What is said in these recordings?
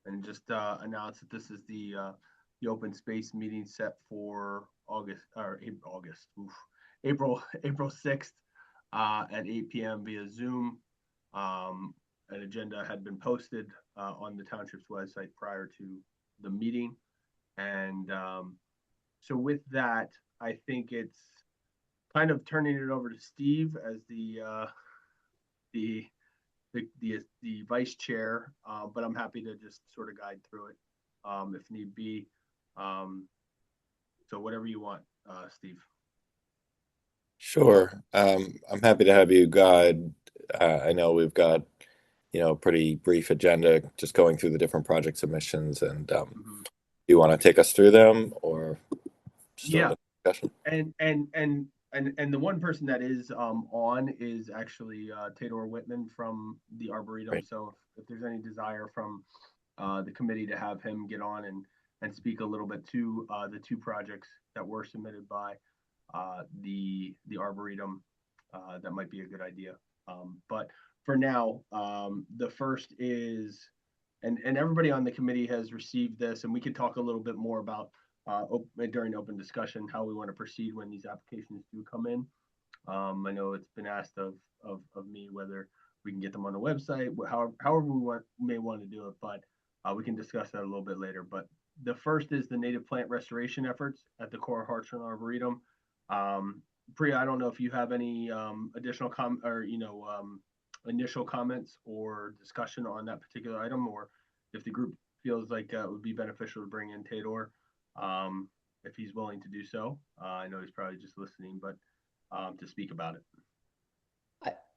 and just announce that this is the open space meeting set for April 6th at 8 p.m. via Zoom. Um, an agenda had been posted on the township's website prior to the meeting, and so with that, I think it's kind of turning it over to Steve as the the vice chair, but I'm happy to just sort of guide through it if need be. Um, so whatever you want, Steve. Sure. I'm happy to have you guide. I know we've got, a pretty brief agenda, just going through the different project submissions, and Mm-hmm. you want to take us through them or start Yeah, a discussion? and the one person that is on is actually Tador Whitman from the Arboretum. Great. So if there's any desire from the committee to have him get on and speak a little bit to the two projects that were submitted by the Arboretum, that might be a good idea. But for now, the first is, and everybody on the committee has received this, and we could talk a little bit more about during open discussion how we want to proceed when these applications do come in. I know it's been asked of me whether we can get them on the website, however may want to do it, but we can discuss that a little bit later. But the first is the native plant restoration efforts at the Core Hartshorn Arboretum. Um, Priya, I don't know if you have any additional initial comments or discussion on that particular item, or if the group feels like it would be beneficial to bring in Tador, um, if he's willing to do so. I know he's probably just listening, but to speak about it.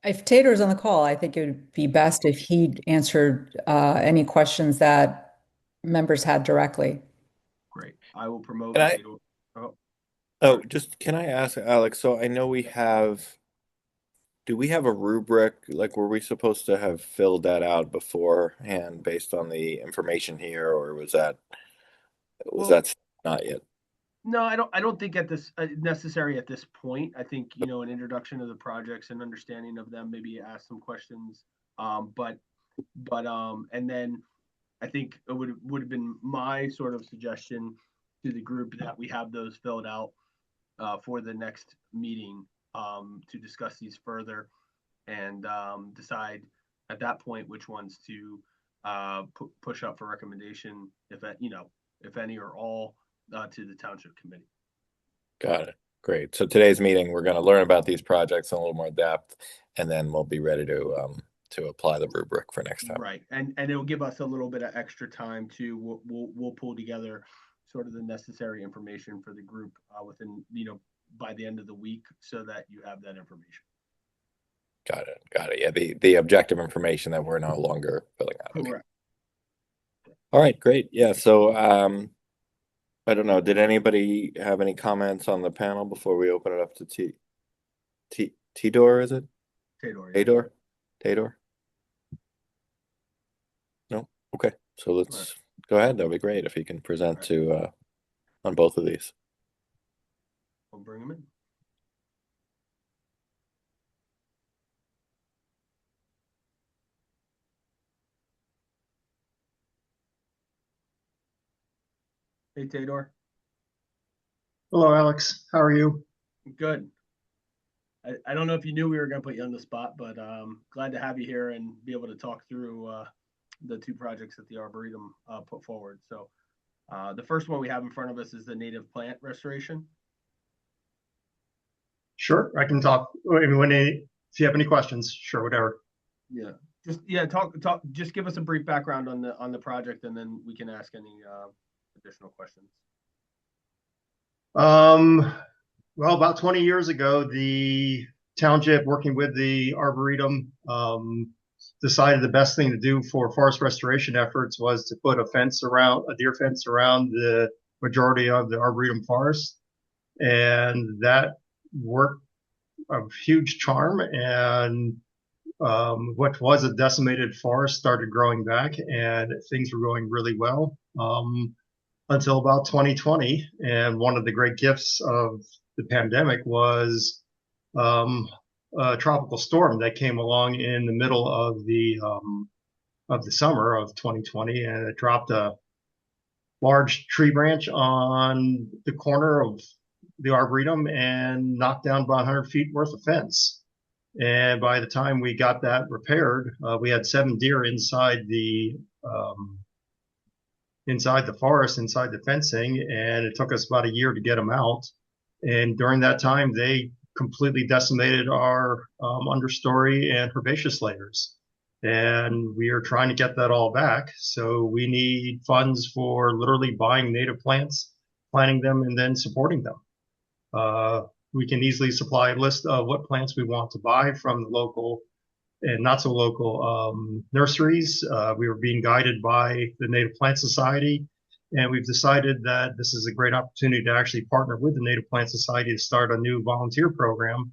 If Tater's on the call, I think it would be best if he answered any questions that members had directly. Great. I will promote And I, Tador. Oh, oh, sorry. just can I ask Alex? So I know do we have a rubric? Like, were we supposed to have filled that out beforehand based on the information here, or was Well, that not yet? no, I don't think at this necessary at this point. I think an introduction to the projects and understanding of them, maybe ask some questions. But and then I think it would have been my sort of suggestion to the group that we have those filled out for the next meeting to discuss these further and decide at that point which ones to push up for recommendation, if any or all, to the township committee. Got it. Great. So today's meeting, we're going to learn about these projects in a little more depth, and then we'll be ready to apply the rubric for next time. Right, and it'll give us a little bit of extra time to we'll pull together sort of the necessary information for the group within by the end of the week so that you have that information. Got it. Got it. Yeah, the objective information that we're no longer filling out. Okay. Correct. All right, great. Yeah, so I don't know, did anybody have any comments on the panel before we open it up to Tidor, is it? Tador, yeah. Tador? Tador? No? Okay. So All right. let's go ahead. That'd be great if you can present to on both of these. I'll bring him in. Hey, Tador. Hello, Alex. How are you? Good. I don't know if you knew we were going to put you on the spot, but glad to have you here and be able to talk through the two projects that the Arboretum put forward. So the first one we have in front of us is the native plant restoration. Sure, I can talk. If you have any questions, sure, whatever. Yeah, just give us a brief background on the project, and then we can ask any additional questions. Well, about 20 years ago, the township, working with the Arboretum, decided the best thing to do for forest restoration efforts was to put a deer fence around the majority of the Arboretum forest. And that worked a huge charm. And what was a decimated forest started growing back, and things were going really well. Until about 2020. And one of the great gifts of the pandemic was a tropical storm that came along in the middle of the of the summer of 2020, and it dropped a large tree branch on the corner of the Arboretum and knocked down about 100 feet worth of fence. And by the time we got that repaired, we had 7 deer inside the forest, inside the fencing, and it took us about a year to get them out. And during that time, they completely decimated our understory and herbaceous layers. And we are trying to get that all back. So we need funds for literally buying native plants, planting them, and then supporting them. We can easily supply a list of what plants we want to buy from the local and not so local nurseries. We were being guided by the Native Plant Society, and we've decided that this is a great opportunity to actually partner with the Native Plant Society to start a new volunteer program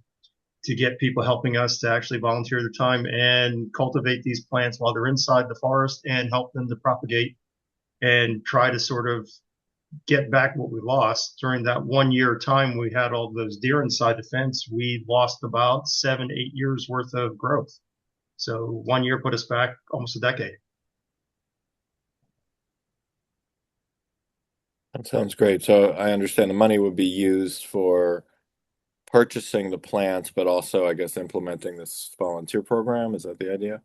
to get people helping us to actually volunteer their time and cultivate these plants while they're inside the forest and help them to propagate and try to sort of get back what we lost. During that 1 year time we had all those deer inside the fence, we lost about 7-8 years worth of growth. So 1 year put us back almost a decade. That sounds great. So I understand the money would be used for purchasing the plants, but also, I guess, implementing this volunteer program. Is that the idea?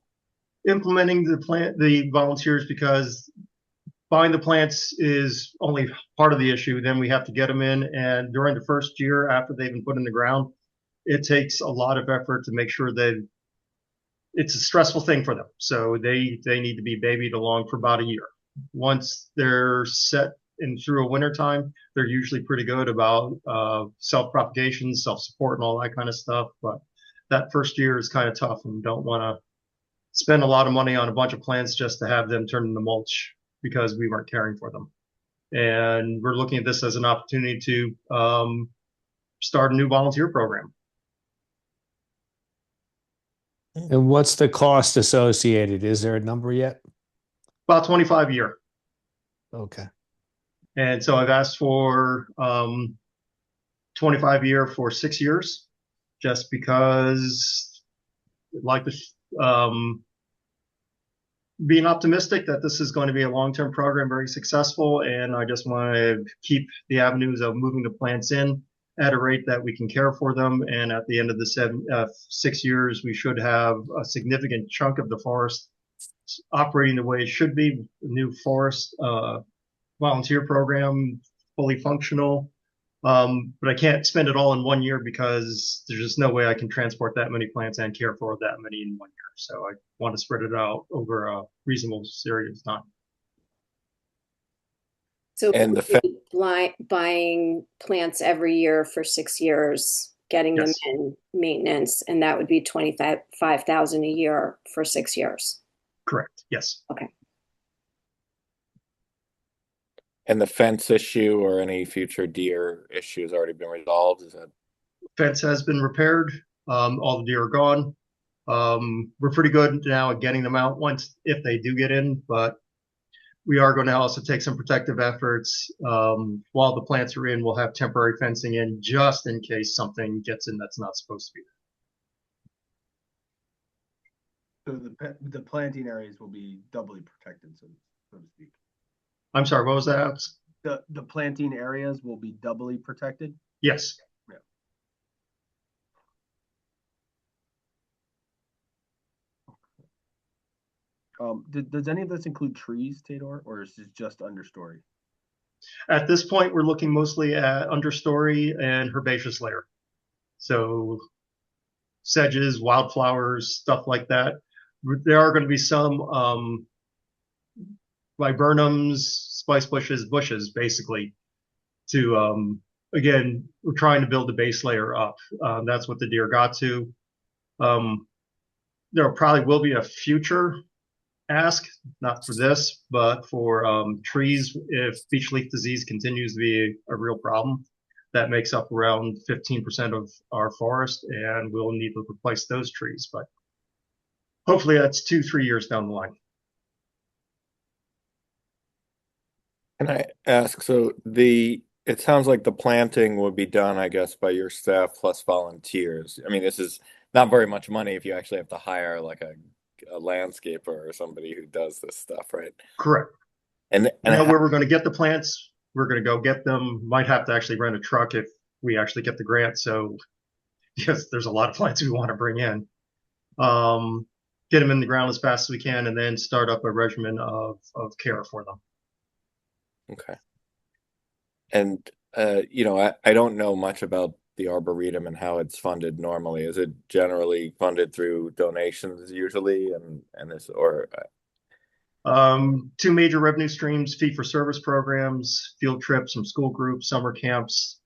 Implementing the volunteers, because buying the plants is only part of the issue. Then we have to get them in, and during the first year after they've been put in the ground, it takes a lot of effort to make sure that it's a stressful thing for them. So they need to be babied along for about a year. Once they're set in through a winter time, they're usually pretty good about self-propagation, self-support, and all that kind of stuff. But that first year is kind of tough, and don't want to spend a lot of money on a bunch of plants just to have them turn into mulch because we weren't caring for them. And we're looking at this as an opportunity to start a new volunteer program. And what's the cost associated? Is there a number yet? About 25 a year. Okay. And so I've asked for 25 a year for 6 years, just because I'd like to being optimistic that this is going to be a long-term program, very successful, and I just want to keep the avenues of moving the plants in at a rate that we can care for them. And at the end of the 6 years, we should have a significant chunk of the forest operating the way it should be. New forest volunteer program, fully functional. But I can't spend it all in 1 year because there's just no way I can transport that many plants and care for that many in 1 year. So I want to spread it out over a reasonable period of time. So And buying plants every year for 6 years, getting them Yes. in maintenance, and that would be $25,000 a year for 6 years. Correct. Yes. And the fence issue or any future deer issues already been resolved? Is that Fence has been repaired. All the deer are gone. We're pretty good now at getting them out if they do get in, but we are going to also take some protective efforts. While the plants are in, we'll have temporary fencing in just in case something gets in that's not supposed to be there. So the planting areas will be doubly protected, so to speak. I'm sorry, what was that? The planting areas will be doubly protected? Yes. Does any of this include trees, Tador, or is it just understory? At this point, we're looking mostly at understory and herbaceous layer. So sedges, wildflowers, stuff like that. There are going to be some viburnums, spice bushes, basically. Again, we're trying to build the base layer up. That's what the deer got to. There probably will be a future ask, not for this, but for trees. If beech leaf disease continues to be a real problem, that makes up around 15% of our forest, and we'll need to replace those trees. But hopefully that's 2-3 years down the line. Can I ask, so it sounds like the planting would be done, I guess, by your staff plus volunteers. I mean, this is not very much money if you actually have to hire like a a landscaper or somebody who does this stuff, right? Correct. And You know how- where we're going to get the plants. We're going to go get them. Might have to actually rent a truck if we actually get the grant. So, because there's a lot of plants we want to bring in. Get them in the ground as fast as we can, and then start up a regimen of care for them. Okay. And you know, I don't know much about the Arboretum and how it's funded normally. Is it generally funded through donations usually, and this or Two major revenue streams: fee-for-service programs, field trips, some school groups, summer camps,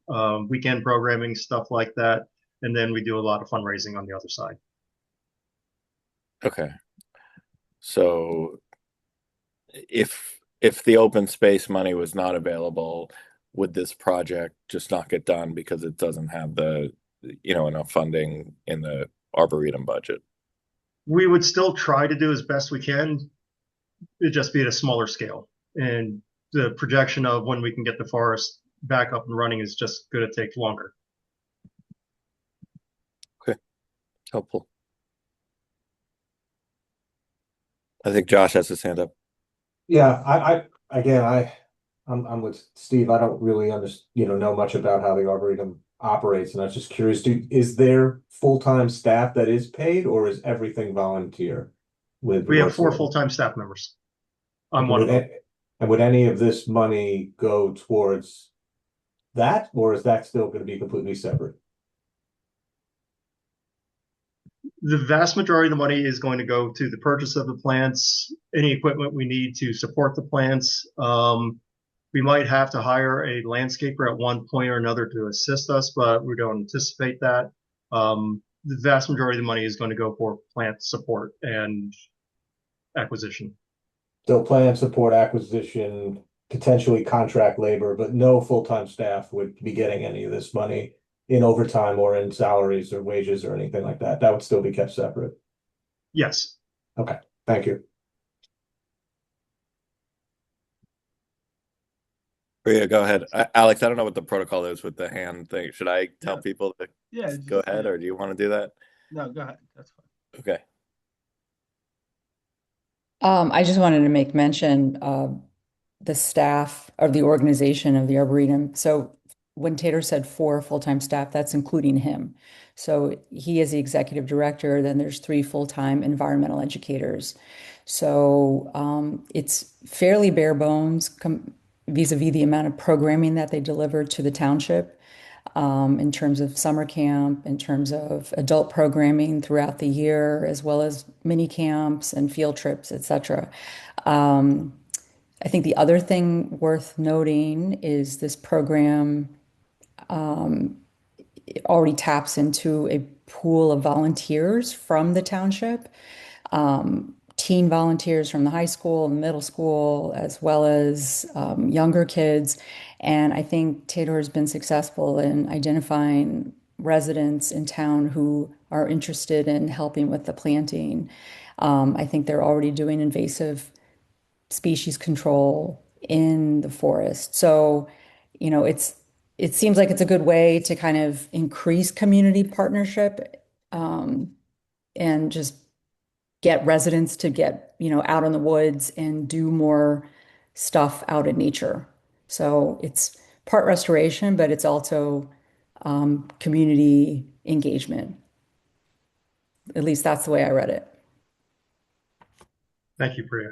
weekend programming, stuff like that. And then we do a lot of fundraising on the other side. okay. So if the open space money was not available, would this project just not get done because it doesn't have the, you know, enough funding in the Arboretum budget? We would still try to do as best we can. It'd just be at a smaller scale. And the projection of when we can get the forest back up and running is just going to take longer. Helpful. I think Josh has his hand up. Yeah, I'm with Steve. I don't really know much about how the Arboretum operates, and I was just curious, is there full-time staff that is paid, or is everything volunteer? We have 4 full-time staff members. I'm one of them. And would any of this money go towards that, or is that still going to be completely separate? The vast majority of the money is going to go to the purchase of the plants, any equipment we need to support the plants. We might have to hire a landscaper at one point or another to assist us, but we don't anticipate that. The vast majority of the money is going to go for plant support and acquisition. So plan support, acquisition, potentially contract labor, but no full-time staff would be getting any of this money in overtime or in salaries or wages or anything like that. That would still be kept separate. Yes. Okay, thank you. Yeah, go ahead. Alex, I don't know what the protocol is with the hand thing. Should I tell Yeah. people to Yeah. go ahead, or do you want to do that? No, go ahead. That's fine. Okay. I just wanted to make mention of the staff or the organization of the Arboretum. So when Tater said 4 full-time staff, that's including him. So he is the executive director. Then there's 3 full-time environmental educators. So it's fairly bare bones vis-a-vis the amount of programming that they deliver to the township, in terms of summer camp, in terms of adult programming throughout the year, as well as mini camps and field trips, etc. I think the other thing worth noting is this program already taps into a pool of volunteers from the township, teen volunteers from the high school and middle school, as well as younger kids. And I think Tater has been successful in identifying residents in town who are interested in helping with the planting. I think they're already doing invasive species control in the forest. So, you know, it seems like it's a good way to kind of increase community partnership, and just get residents to get, out in the woods and do more stuff out in nature. So it's part restoration, but it's also community engagement. At least that's the way I read it. Thank you, Priya.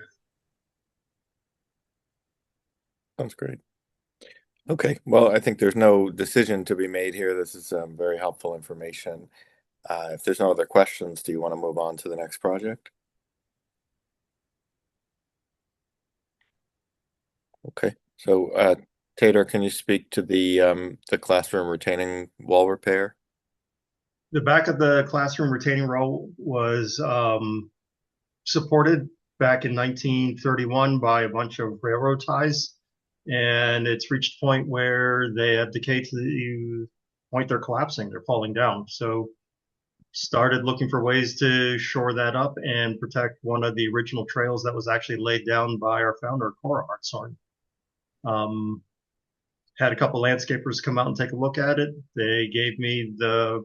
Sounds great. Okay, well, I think there's no decision to be made here. This is very helpful information. If there's no other questions, do you want to move on to the next project? Okay, so Tater, can you speak to the classroom retaining wall repair? The back of the classroom retaining wall was supported back in 1931 by a bunch of railroad ties, and it's reached a point where they have decayed to the point they're collapsing, they're falling down. So started looking for ways to shore that up and protect one of the original trails that was actually laid down by our founder, Cora Hartshorn. Had a couple landscapers come out and take a look at it. They gave me the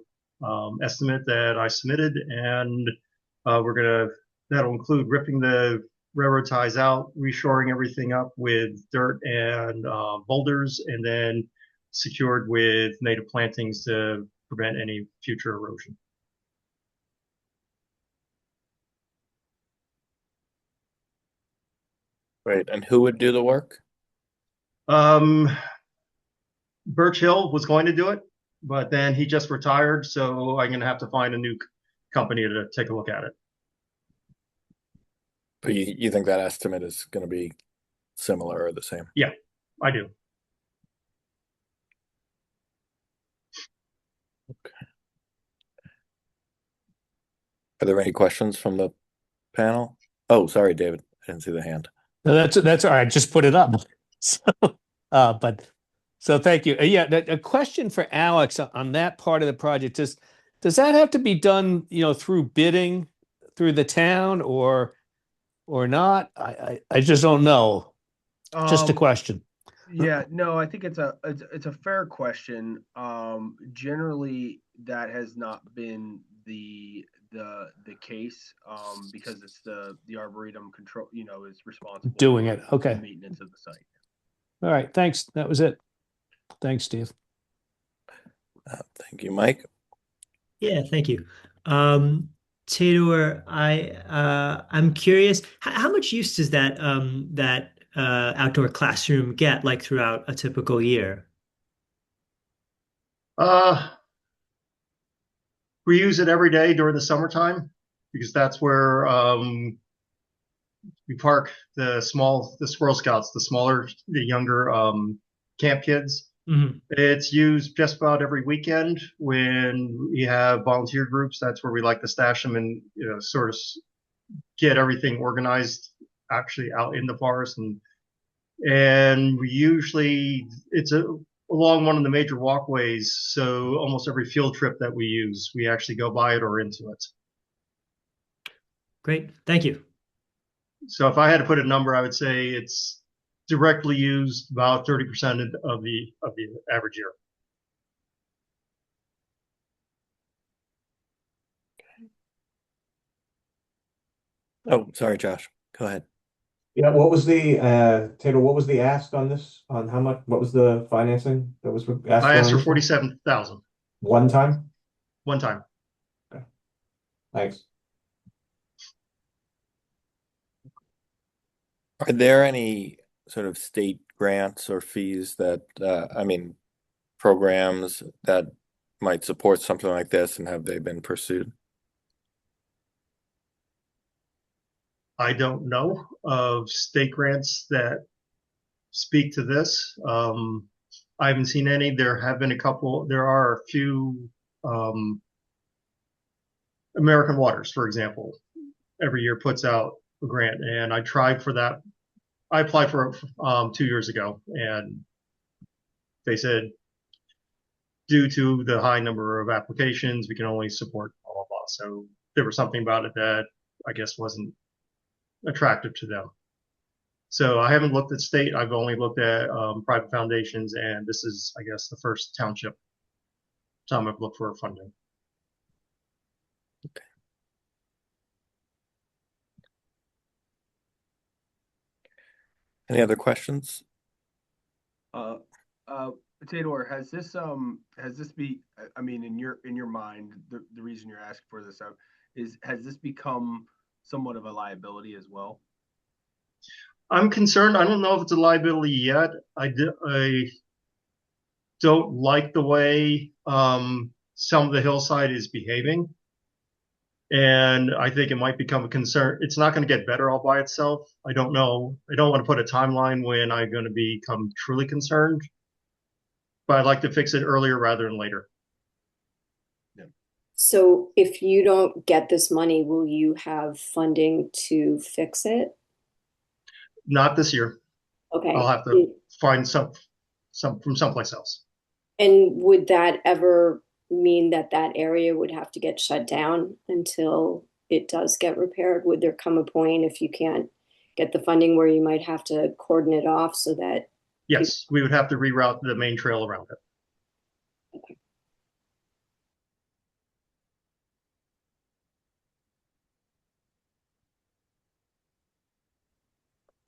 estimate that I submitted, and we're going to That'll include ripping the railroad ties out, reshoring everything up with dirt and boulders, and then secured with native plantings to prevent any future erosion. Right. And who would do the work? Birch Hill was going to do it, but then he just retired, so I'm going to have to find a new company to take a look at it. But you think that estimate is going to be similar or the same? Yeah, I do. Okay. Are there any questions from the panel? Oh, sorry, David. I didn't see the hand. No, that's all right. Just put it up. So thank you. Yeah, a question for Alex on that part of the project. Does that have to be done, through bidding through the town or not? I just don't know. Just a question. Yeah, no, I think it's a fair question. Generally, that has not been the case, because it's the Arboretum control, is responsible Doing for it. Okay. the maintenance of the site. All right. Thanks. That was it. Thanks, Steve. Thank you, Mike. Yeah, thank you. Theodore, I'm curious, how much use does that outdoor classroom get, like, throughout a typical year? We use it every day during the summertime because that's where we park the Squirrel Scouts, the younger camp kids. Mhm. It's used just about every weekend when we have volunteer groups. That's where we like to stash them and sort of get everything organized actually out in the forest. And we usually it's along one of the major walkways. So almost every field trip that we use, we actually go by it or into it. Great. Thank you. So if I had to put a number, I would say it's directly used about 30% of the average year. Oh, sorry, Josh. Go ahead. Yeah, what was the Taylor, what was the ask on this? On how much, what was the financing that was asked I for asked on for this one? 47,000 One time? one time. Thanks. Are there any sort of state grants or fees that, programs that might support something like this, and have they been pursued? I don't know of state grants that speak to this. I haven't seen any. There have been a couple. There are a few. American Waters, for example, every year puts out a grant, and I tried for that. I applied for it 2 years ago, and they said, due to the high number of applications, we can only support blah blah blah. So there was something about it that I guess wasn't attractive to them. So I haven't looked at state. I've only looked at private foundations, and this is, I guess, the first township time I've looked for funding. Okay. Any other questions? Theodore, has this be, I mean, in your mind, the reason you're asking for this has this become somewhat of a liability as well? I'm concerned. I don't know if it's a liability yet. I don't like the way some of the hillside is behaving, and I think it might become a concern. It's not going to get better all by itself. I don't know. I don't want to put a timeline when I'm going to become truly concerned, but I'd like to fix it earlier rather than later. So if you don't get this money, will you have funding to fix it? Not this year. Okay. I'll have to find some from someplace else. And would that ever mean that area would have to get shut down until it does get repaired? Would there come a point, if you can't get the funding, where you might have to cordon it off so that? Yes, we would have to reroute the main trail around it. Okay.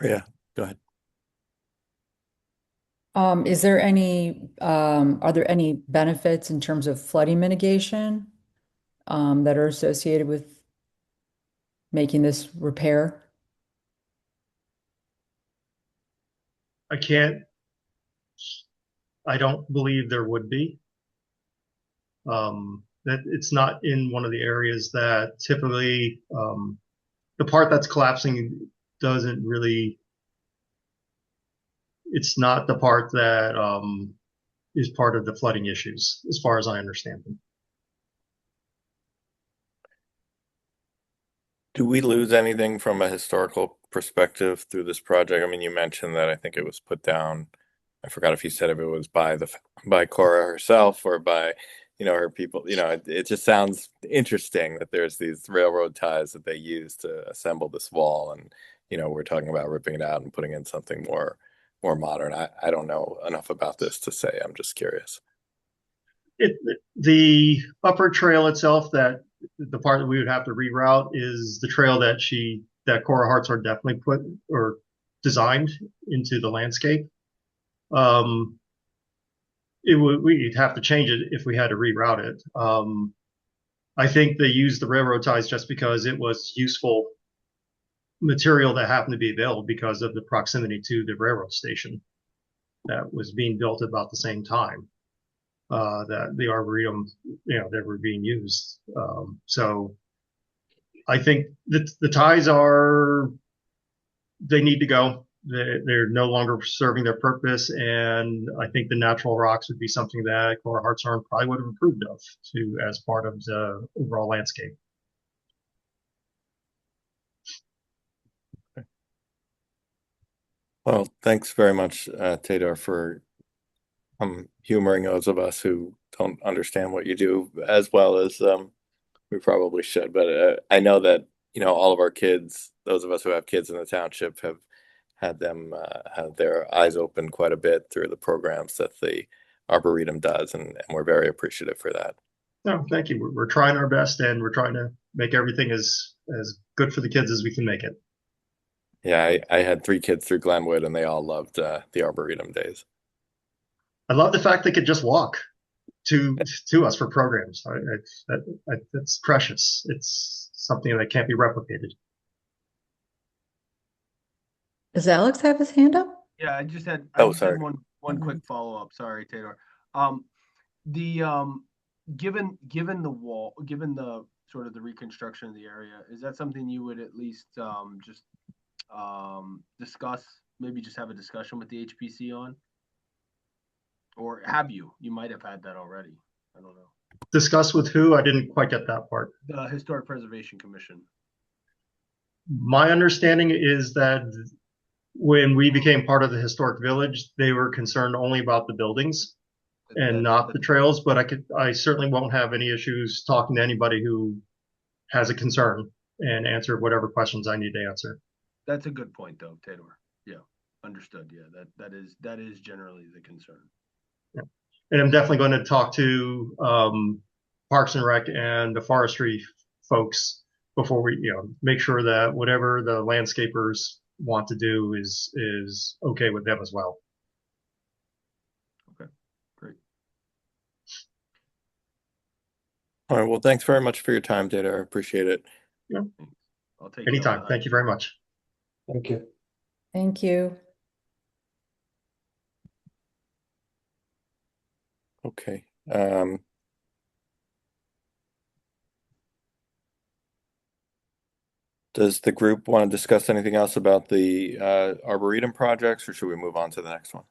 Yeah, go ahead. Is there any, are there any benefits in terms of flooding mitigation that are associated with making this repair? I don't believe there would be. That it's not in one of the areas that typically, the part that's collapsing doesn't really, it's not the part that, is part of the flooding issues, as far as I understand them. Do we lose anything from a historical perspective through this project? I mean, you mentioned that I think it was put down. I forgot if you said if it was by Cora herself or by, her people. It just sounds interesting that there's these railroad ties that they use to assemble this wall, and we're talking about ripping it out and putting in something more modern. I don't know enough about this to say. I'm just curious. The upper trail itself, that the part that we would have to reroute, is the trail that Cora Hartshorn definitely put or designed into the landscape. We'd have to change it if we had to reroute it. I think they used the railroad ties just because it was useful material that happened to be available because of the proximity to the railroad station that was being built about the same time that the Arboretum, that were being used. So I think that the ties they need to go. They're no longer serving their purpose, and I think the natural rocks would be something that Cora Hartshorn probably would have approved of as part of the overall landscape. Well, thanks very much, Tadar, for humoring those of us who don't understand what you do as well as we probably should. But I know that all of our kids, those of us who have kids in the township, have had their eyes open quite a bit through the programs that the Arboretum does, and we're very appreciative for that. No, thank you. We're trying our best, and we're trying to make everything as good for the kids as we can make it. Yeah, I had 3 kids through Glenwood, and they all loved the Arboretum days. I love the fact they could just walk to us for programs. That's precious. It's something that can't be replicated. Does Alex have his hand up? Yeah, I just had Sorry. one quick follow-up. Sorry, Taylor. Given the wall, given the sort of the reconstruction of the area, is that something you would at least just discuss, maybe just have a discussion with the HPC on? Or have you? You might have had that already. I don't know. Discuss with who? I didn't quite get that part. The Historic Preservation Commission. My understanding is that when we became part of the historic village, they were concerned only about the buildings and not the trails. But I certainly won't have any issues talking to anybody who has a concern and answer whatever questions I need to answer. That's a good point, though, Taylor. Yeah, understood. Yeah, that is generally the concern. Yeah. And I'm definitely going to talk to Parks and Rec and the forestry folks before we, make sure that whatever the landscapers want to do is okay with them as well. Okay, great. All right. Well, thanks very much for your time, Tadar. I appreciate it. Yeah. I'll take anytime. Thank you very much. Thank you. Thank you. Okay. Does the group want to discuss anything else about the Arboretum projects, or should we move on to the next one?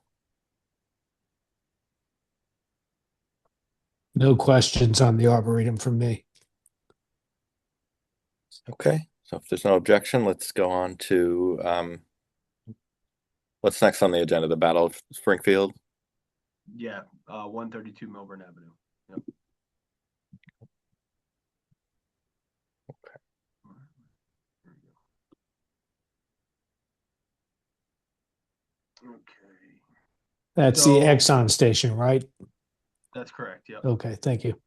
No questions on the Arboretum from me. Okay. So if there's no objection, let's go on to what's next on the agenda? The Battle of Springfield? Yeah, 132 Melbourne Avenue. Yep. Okay. That's the Exxon station, right? That's correct. Yeah. Okay, thank you.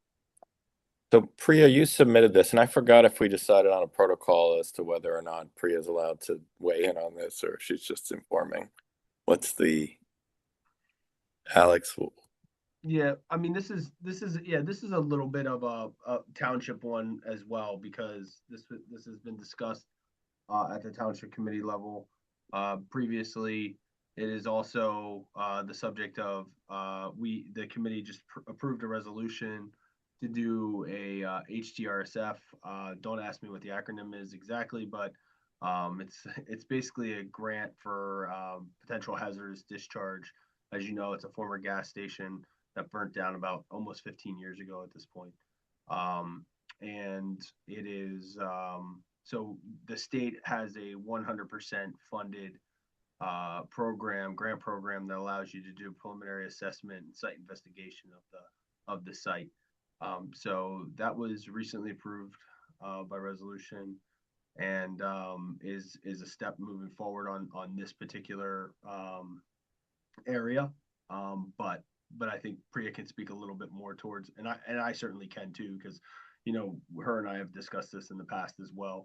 So Priya, you submitted this, and I forgot if we decided on a protocol as to whether or not Priya is allowed to weigh in on this, or if she's just informing. What's the Alex? Yeah, I mean, this is a little bit of a township one as well, because this has been discussed at the township committee level previously. It is also the subject of the committee just approved a resolution to do a HTRSF. Don't ask me what the acronym is exactly, but it's basically a grant for potential hazardous discharge. As you know, it's a former gas station that burnt down about almost 15 years ago at this point. And it is so the state has a 100% funded grant program that allows you to do preliminary assessment and site investigation of the site. So that was recently approved by resolution, and is a step moving forward on this particular area. But I think Priya can speak a little bit more towards, and I certainly can too, because her and I have discussed this in the past as well,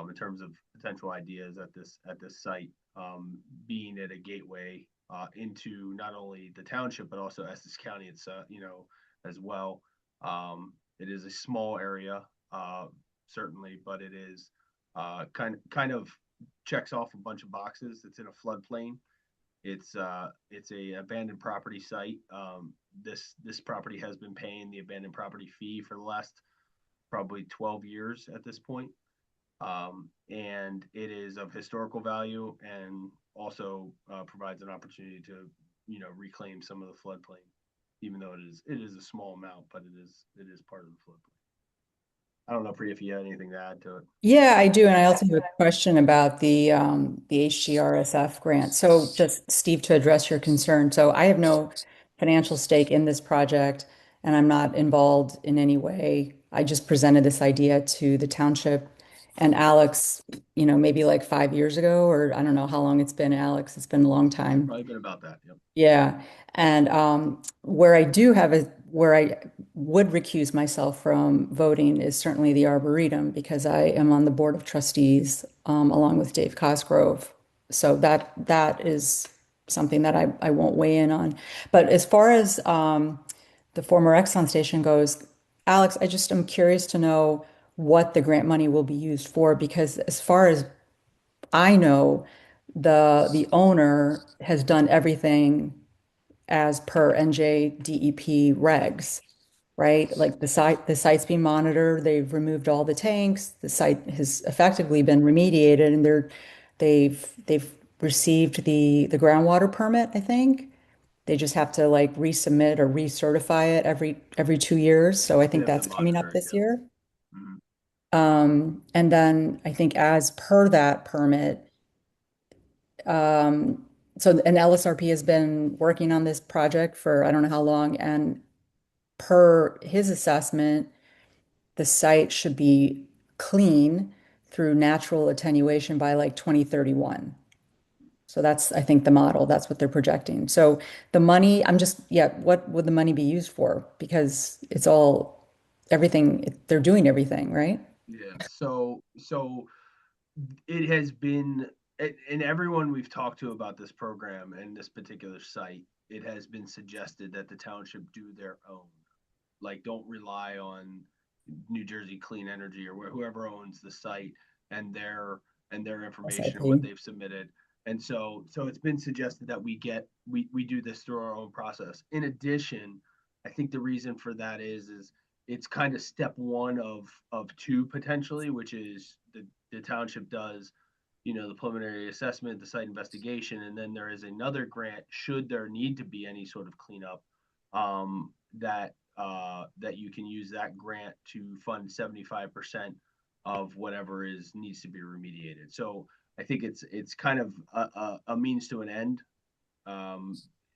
in terms of potential ideas at this site, being at a gateway into not only the township but also Essex County. It's as well. It is a small area, certainly, but it is kind of checks off a bunch of boxes. It's in a floodplain. It's a abandoned property site. This property has been paying the abandoned property fee for the last probably 12 years at this point. And it is of historical value, and also provides an opportunity to reclaim some of the floodplain, even though it is a small amount, but it is part of the floodplain. I don't know, Priya, if you had anything to add to it. Yeah, I do. And I also have a question about the HGRSF grant. So just Steve, to address your concern. So I have no financial stake in this project, and I'm not involved in any way. I just presented this idea to the township and Alex, maybe like 5 years ago, or I don't know how long it's been, Alex. It's been a long time. Probably been about that. Yep. Yeah. And where I would recuse myself from voting is certainly the Arboretum, because I am on the Board of Trustees, along with Dave Cosgrove. So that is something that I won't weigh in on. But as far as the former Exxon station goes, Alex, I just am curious to know what the grant money will be used for, because as far as I know, the owner has done everything as per NJDEP regs, right? Like the site's being monitored, they've removed all the tanks, the site has effectively been remediated, and they've received the groundwater permit, I think. They just have to like resubmit or recertify it every 2 years. So I think They have to that's coming up monitor it. this Yeah. year. Mhm. And then I think as per that permit, so an LSRP has been working on this project for I don't know how long, and per his assessment, the site should be clean through natural attenuation by like 2031. So that's, I think, the model. That's what they're projecting. So the money, what would the money be used for? Because it's all, everything, they're doing everything, right? Yeah. So it has been, and everyone we've talked to about this program and this particular site, it has been suggested that the township do their own. Like, don't rely on New Jersey Clean Energy or whoever owns the site and their information and what SIP. they've submitted. And so it's been suggested that we do this through our own process. In addition, I think the reason for that is it's kind of step one of two potentially, which is the township does the preliminary assessment, the site investigation, and then there is another grant should there need to be any sort of cleanup, that you can use that grant to fund 75% of whatever needs to be remediated. So I think it's kind of a means to an end,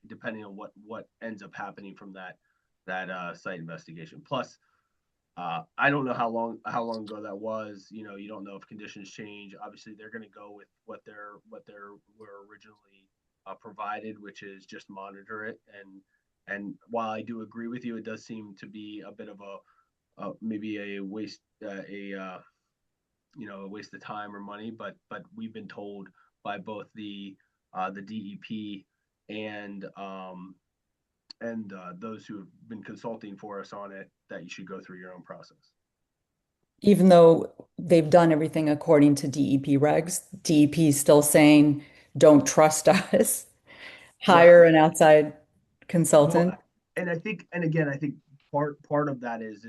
depending on what ends up happening from that site investigation. Plus, I don't know how long ago that was. You don't know if conditions change. Obviously, they're going to go with what were originally provided, which is just monitor it. And while I do agree with you, it does seem to be a bit of maybe a waste, a waste of time or money, but we've been told by both the DEP and those who have been consulting for us on it that you should go through your own process. Even though they've done everything according to DEP regs, DEP is still saying, don't trust us, hire an outside consultant. Well, and I think, and again, I think part of that is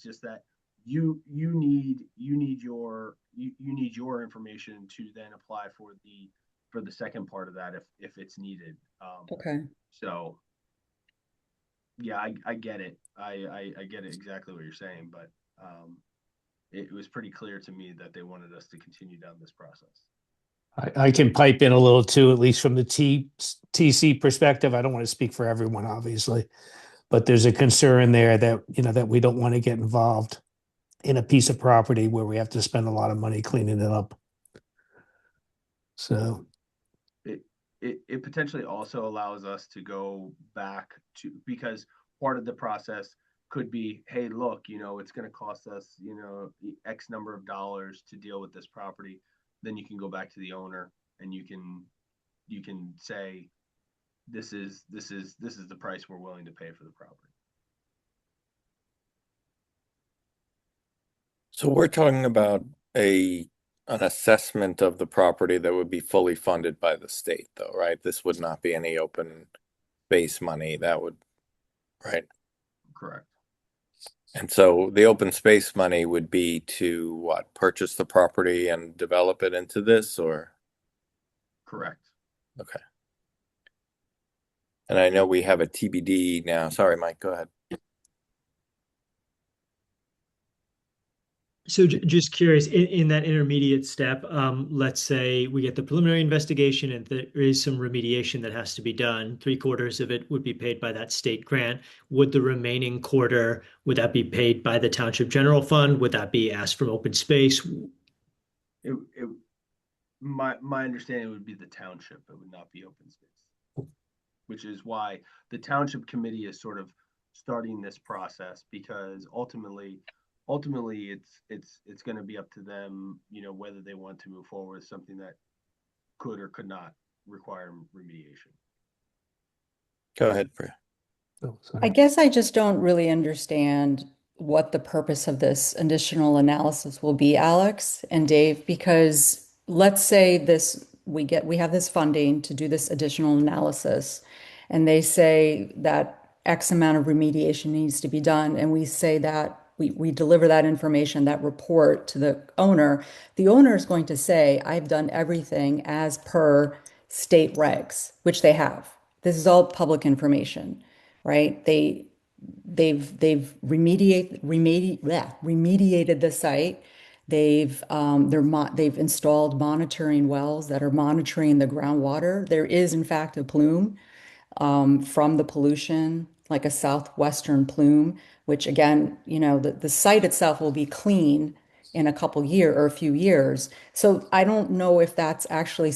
just that you need your information to then apply for the second part of that if it's needed. Okay. So yeah, I get it. I get it exactly what you're saying, but it was pretty clear to me that they wanted us to continue down this process. I can pipe in a little too, at least from the TC perspective. I don't want to speak for everyone, obviously, but there's a concern there that, that we don't want to get involved in a piece of property where we have to spend a lot of money cleaning it up. So it potentially also allows us to go back to, because part of the process could be, hey, look, it's going to cost us, X number of dollars to deal with this property. Then you can go back to the owner and you can say, this is the price we're willing to pay for the property. So we're talking about an assessment of the property that would be fully funded by the state, though, right? This would not be any open space money. That would, right? Correct. And so the open space money would be to what? Purchase the property and develop it into this, or? Correct. Okay. And I know we have a TBD now. Sorry, Mike, go ahead. So just curious, in that intermediate step, let's say we get the preliminary investigation and there is some remediation that has to be done. 3/4 of it would be paid by that state grant. Would the remaining quarter, would that be paid by the township general fund? Would that be asked from open space? My understanding would be the township. It would not be open space, which is why the township committee is sort of starting this process, because ultimately it's going to be up to them, whether they want to move forward with something that could or could not require remediation. Go ahead, Priya. Oh, sorry. I guess I just don't really understand what the purpose of this additional analysis will be, Alex and Dave, because let's say we have this funding to do this additional analysis, and they say that X amount of remediation needs to be done, and we say that we deliver that information, that report to the owner. The owner is going to say, I've done everything as per state regs, which they have. This is all public information, right? They've remediated the site. They've installed monitoring wells that are monitoring the groundwater. There is, in fact, a plume from the pollution, like a southwestern plume, which again, the site itself will be clean in a few years. So I don't know if that's actually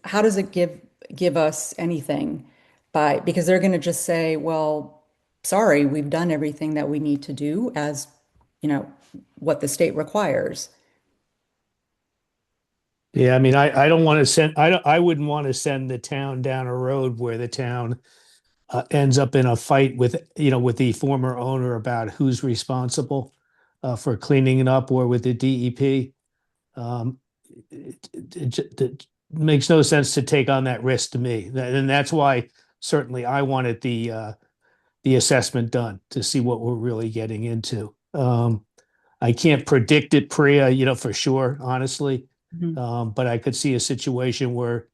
how does it give us anything because they're going to just say, well, sorry, we've done everything that we need to do as, what the state requires. Yeah, I mean, I don't want to send, I wouldn't want to send the town down a road where the town ends up in a fight with the former owner about who's responsible for cleaning it up, or with the DEP. It makes no sense to take on that risk to me, and that's why certainly I wanted the assessment done to see what we're really getting into. I can't predict it, Priya, for sure, honestly, but I could see a situation where,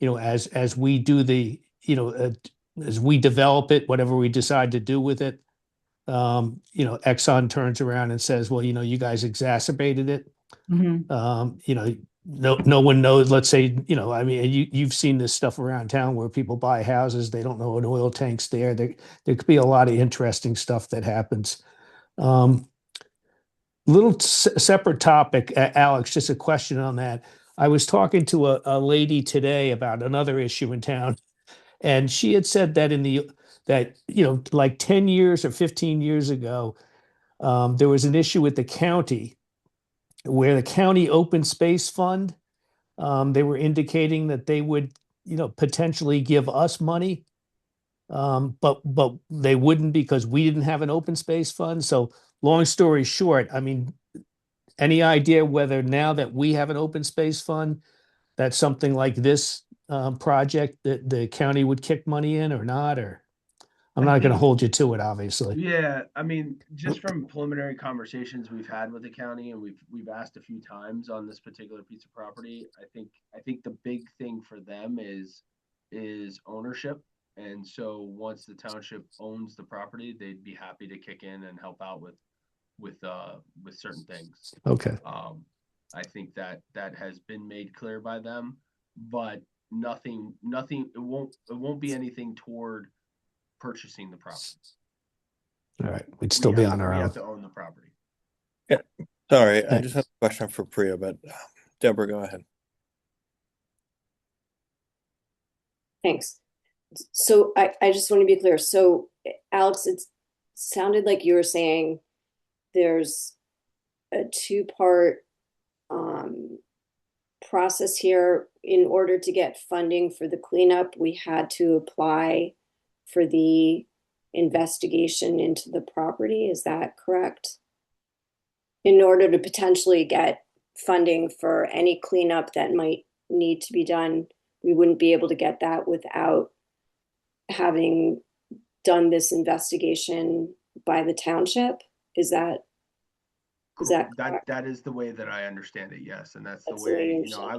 as we do as we develop it, whatever we decide to do with it, Exxon turns around and says, well, you guys exacerbated it. No one knows, let's say, I mean, you've seen this stuff around town where people buy houses, they don't know an oil tank's there. There could be a lot of interesting stuff that happens. Little separate topic, Alex, just a question on that. I was talking to a lady today about another issue in town, and she had said that like 10 years or 15 years ago, there was an issue with the county where the county open space fund, they were indicating that they would, potentially give us money. But they wouldn't because we didn't have an open space fund. So long story short, I mean, any idea whether now that we have an open space fund, that something like this project that the county would kick money in or not? Or I'm I not going to think- hold you to it, obviously. Yeah, I mean, just from preliminary conversations we've had with the county, and we've asked a few times on this particular piece of property. I think the big thing for them is ownership. And so once the township owns the property, they'd be happy to kick in and help out with certain things. Okay. I think that has been made clear by them, but nothing. It won't be anything toward purchasing the property. All right. We'd still be on our We own. have to own the property. Sorry, I Thanks. just have a question for Priya, but Deborah, go ahead. Thanks. So I just want to be clear. So Alex, it sounded like you were saying there's a two-part process here. In order to get funding for the cleanup, we had to apply for the investigation into the property. Is that correct? In order to potentially get funding for any cleanup that might need to be done, we wouldn't be able to get that without having done this investigation by the township. Is that correct? That is the way that I understand it, yes. And that's the That's the way way, you I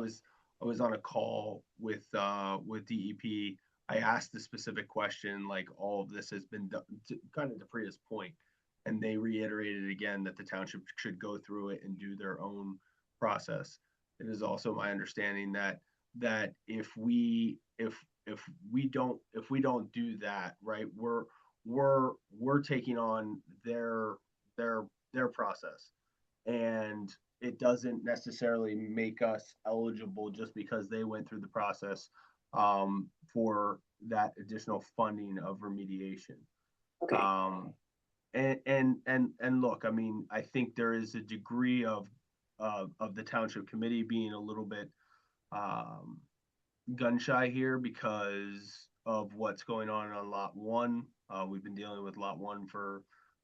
was on a call with DEP. I asked the specific question, like all of this has been done, kind of to Priya's point, and they reiterated again that the township should go through it and do their own process. It is also my understanding that if we don't do that, right, we're taking on their process, and it doesn't necessarily make us eligible just because they went through the process for that additional funding of remediation. Okay. And look, I mean, I think there is a degree of the township committee being a little bit gun shy here because of what's going on lot one. We've been dealing with lot one for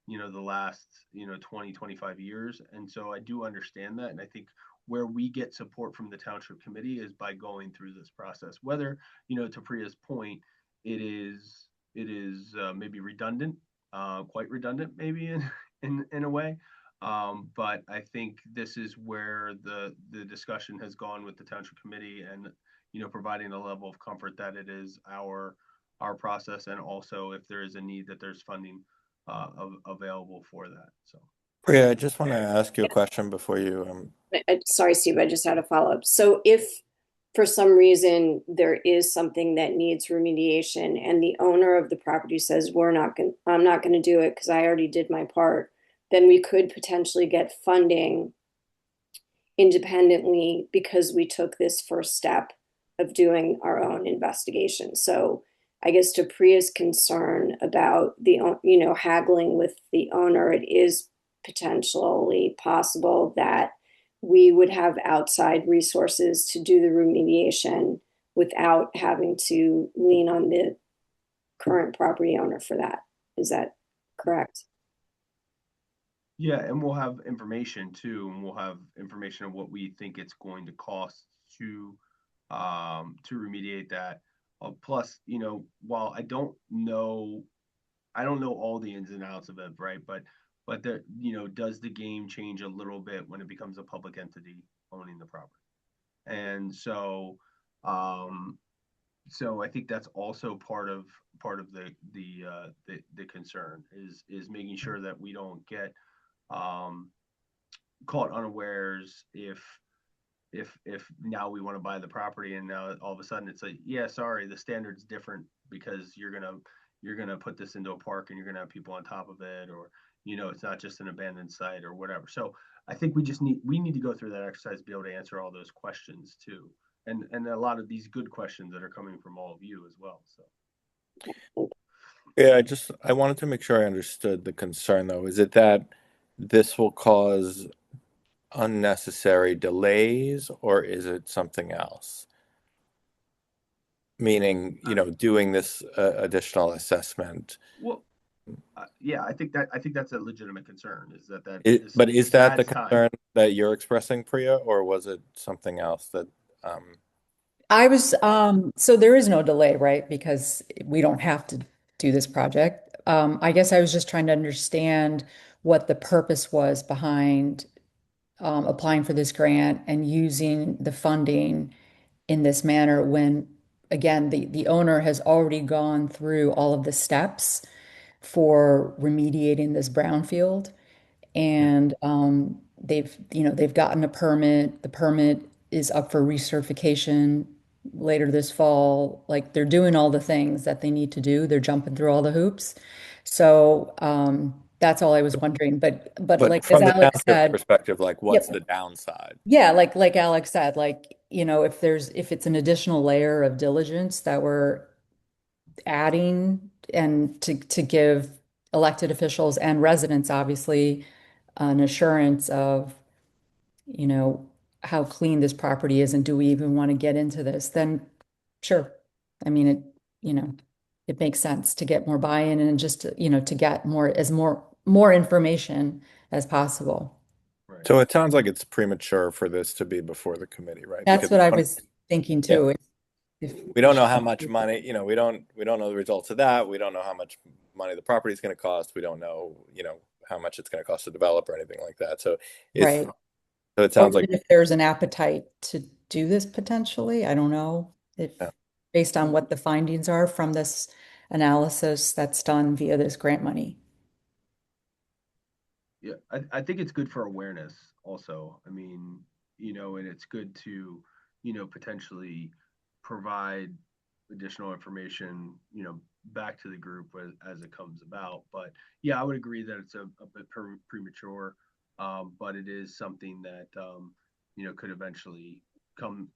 the last 20, 25 years, and so I do understand that. And I think where we get support from the township committee is by going through this process. Whether to Priya's point, it is maybe redundant, quite redundant maybe in a way. But I think this is where the discussion has gone with the township committee, and providing a level of comfort that it is our process, and also if there is a need, that there's funding available for that. So Priya, I just want to ask you a question before you. Sorry, Steve, I just had a follow-up. So if for some reason there is something that needs remediation and the owner of the property says, I'm not going to do it because I already did my part, then we could potentially get funding independently because we took this first step of doing our own investigation. So I guess to Priya's concern about the, haggling with the owner, it is potentially possible that we would have outside resources to do the remediation without having to lean on the current property owner for that. Is that correct? yeah, and we'll have information too, and we'll have information of what we think it's going to cost to remediate that. Plus, while I don't know all the ins and outs of it, right? But does the game change a little bit when it becomes a public entity owning the property? And so I think that's also part of the concern is making sure that we don't get caught unawares if now we want to buy the property and now all of a sudden it's like, yeah, sorry, the standard's different because you're gonna put this into a park and you're gonna have people on top of it, or it's not just an abandoned site or whatever. So I think we need to go through that exercise to be able to answer all those questions too, and a lot of these good questions that are coming from all of you as well. So Yeah, I wanted to make sure I understood the concern though. Is it that this will cause unnecessary delays, or is it something else? Meaning, doing this additional assessment. Well, yeah, I think that's a legitimate concern. Is that But is that the adds time. concern that you're expressing, Priya, or was it something else that? I was, so there is no delay, right? Because we don't have to do this project. I guess I was just trying to understand what the purpose was behind applying for this grant and using the funding in this manner when, again, the owner has already gone through all of the steps for remediating this brownfield. And they've gotten a permit. The permit is up for recertification later this fall. Like they're doing all the things that they need to do. They're jumping through all the hoops. So that's all I was wondering. But like as From the Alex township said, perspective, like what's yep, the downside? yeah, like Alex said, like if it's an additional layer of diligence that we're adding and to give elected officials and residents obviously an assurance of, you know, how clean this property is and do we even want to get into this, then sure. I mean, it makes sense to get more buy-in and just to get more information as possible. Right. So it sounds like it's premature for this to be before the committee, right? That's Because what I was thinking yeah, too. we don't know how much money, we don't know the results of that. We don't know how much money the property is going to cost. We don't know, how much it's going to cost to develop or anything like that. So Right. it Or sounds like, even if there's an appetite to do this potentially, I don't know if yeah. based on what the findings are from this analysis that's done via this grant money. Yeah, I think it's good for awareness also. I mean, and it's good to, potentially provide additional information, back to the group as it comes about. But yeah, I would agree that it's a bit premature, but it is something that, could eventually come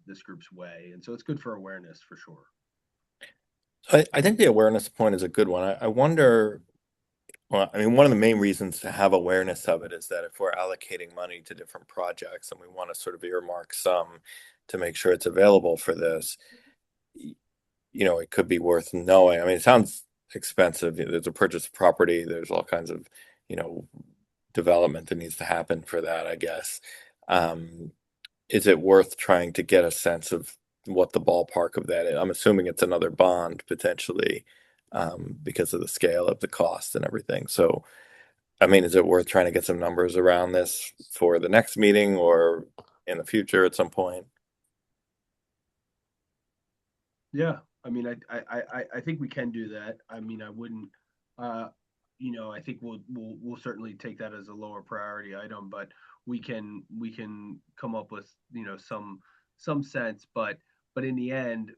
this group's way. And so it's good for awareness for sure. I think the awareness point is a good one. I wonder, well, I mean, one of the main reasons to have awareness of it is that if we're allocating money to different projects and we want to sort of earmark some to make sure it's available for this, it could be worth knowing. I mean, it sounds expensive. There's a purchase of property. There's all kinds of, development that needs to happen for that, I guess. Is it worth trying to get a sense of what the ballpark of that is? I'm assuming it's another bond potentially, because of the scale of the cost and everything. So, I mean, is it worth trying to get some numbers around this for the next meeting or in the future at some point? Yeah, I mean, I think we can do that. I mean, I wouldn't, I think we'll certainly take that as a lower priority item, but we can come up with, some sense, but in the end,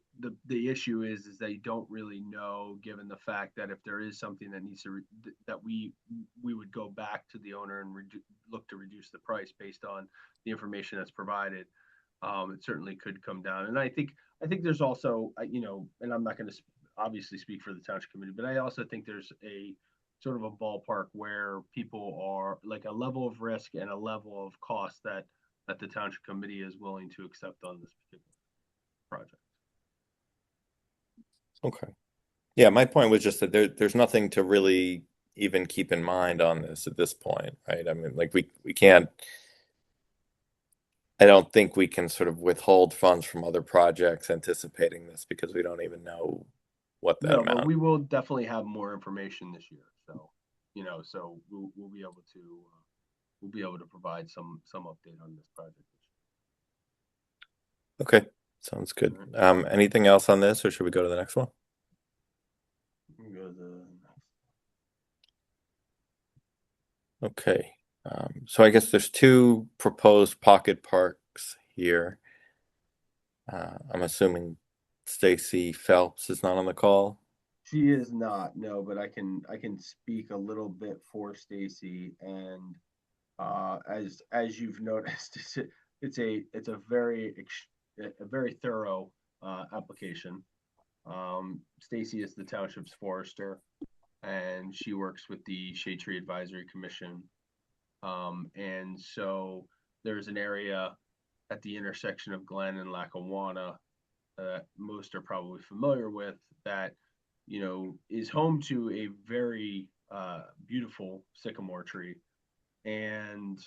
the issue is that you don't really know, given the fact that if there is something that needs to that we would go back to the owner and look to reduce the price based on the information that's provided. It certainly could come down, and I think there's also, and I'm not going to obviously speak for the township committee, but I also think there's a sort of a ballpark where people are like a level of risk and a level of cost that the township committee is willing to accept on this particular project. Okay. Yeah, my point was just that there's nothing to really even keep in mind on this at this point, right? I mean, like we can't. I don't think we can sort of withhold funds from other projects anticipating this because we don't even know what that No, but amount. we will definitely have more information this year. So, so we'll be able to provide some update on this project. Okay, sounds good. Anything else on this, or should we go to the next one? We can go to the next. Okay, so I guess there's two proposed pocket parks here. I'm assuming Stacy Phelps is not on the call. She is not, no, but I can speak a little bit for Stacy, and as you've noticed, it's a very thorough application. Stacy is the township's forester, and she works with the Shade Tree Advisory Commission And so there's an area at the intersection of Glen and Lackawanna that most are probably familiar with that, is home to a very beautiful sycamore tree and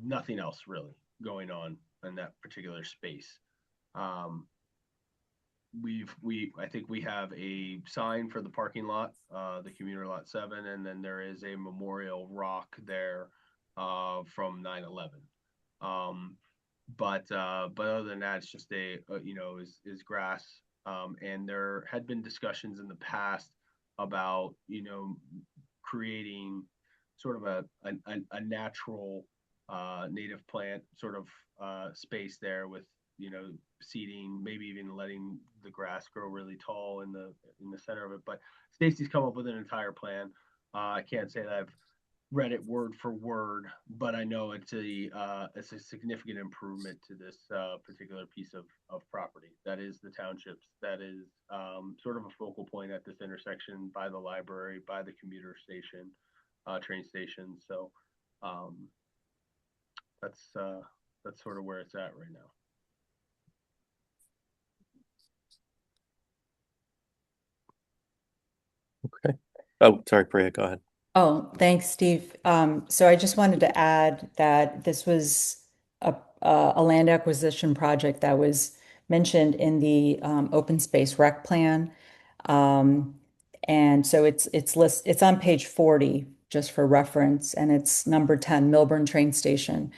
nothing else really going on in that particular space. I think we have a sign for the parking lot, the commuter lot 7, and then there is a memorial rock there from 9/11. But other than that, it's just is grass. And there had been discussions in the past about creating sort of a natural native plant sort of space there with seeding, maybe even letting the grass grow really tall in the center of it. But Stacy's come up with an entire plan. I can't say that I've read it word for word, but I know it's a significant improvement to this particular piece of property. That is the township's. That is sort of a focal point at this intersection by the library, by the commuter station, train station. So that's sort of where it's at right now. Okay. Oh, sorry, Priya, go ahead. Oh, thanks, Steve. So I just wanted to add that this was a land acquisition project that was mentioned in the open space rec plan. And so it's on page 40, just for reference, and it's number 10, Milburn Train Station.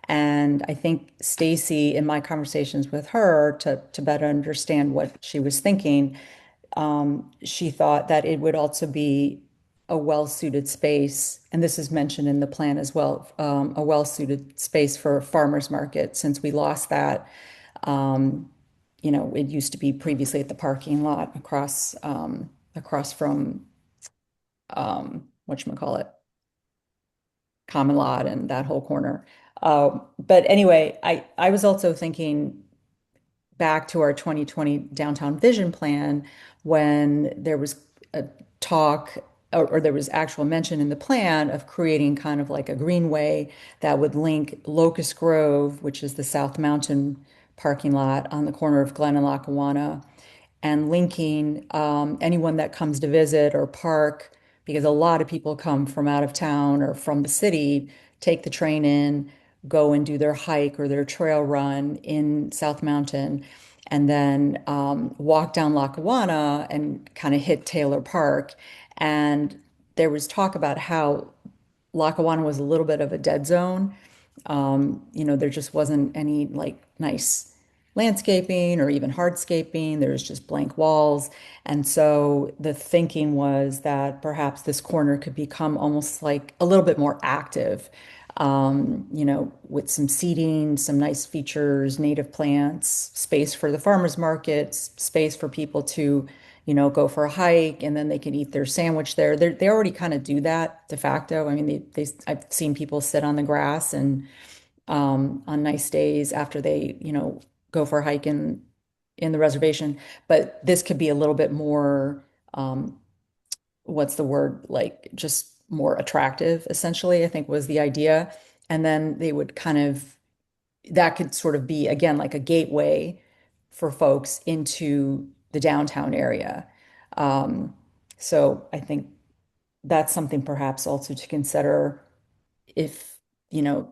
And I think Stacy, in my conversations with her to better understand what she was thinking, she thought that it would also be a well-suited space, and this is mentioned in the plan as well, a well-suited space for farmers market, since we lost that. It used to be previously at the parking lot across from whatchamacallit, Common Lot and that whole corner. But anyway, I was also thinking back to our 2020 downtown vision plan when there was a talk or there was actual mention in the plan of creating kind of like a greenway that would link Locust Grove, which is the South Mountain parking lot on the corner of Glen and Lackawanna, and linking anyone that comes to visit or park, because a lot of people come from out of town or from the city, take the train in, go and do their hike or their trail run in South Mountain, and then walk down Lackawanna and kind of hit Taylor Park. And there was talk about how Lackawanna was a little bit of a dead zone. There just wasn't any like nice landscaping or even hardscaping. There was just blank walls. And so the thinking was that perhaps this corner could become almost like a little bit more active, with some seating, some nice features, native plants, space for the farmers markets, space for people to, go for a hike, and then they can eat their sandwich there. They already kind of do that de facto. I mean, I've seen people sit on the grass and on nice days after they, go for a hike in the reservation. But this could be a little bit more, what's the word, like just more attractive, essentially, I think was the idea. And then they would that could sort of be, again, like a gateway for folks into the downtown area. So I think that's something perhaps also to consider if, you know,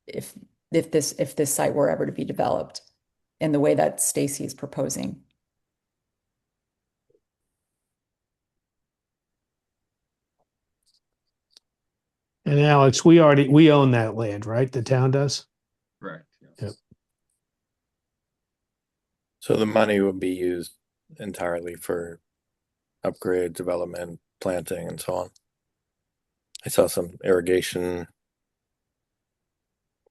if if this site were ever to be developed in the way that Stacy is proposing. And Alex, we own that land, right? The town does? Correct. Yes. Yep. So the money would be used entirely for upgrade, development, planting, and so on. I saw some irrigation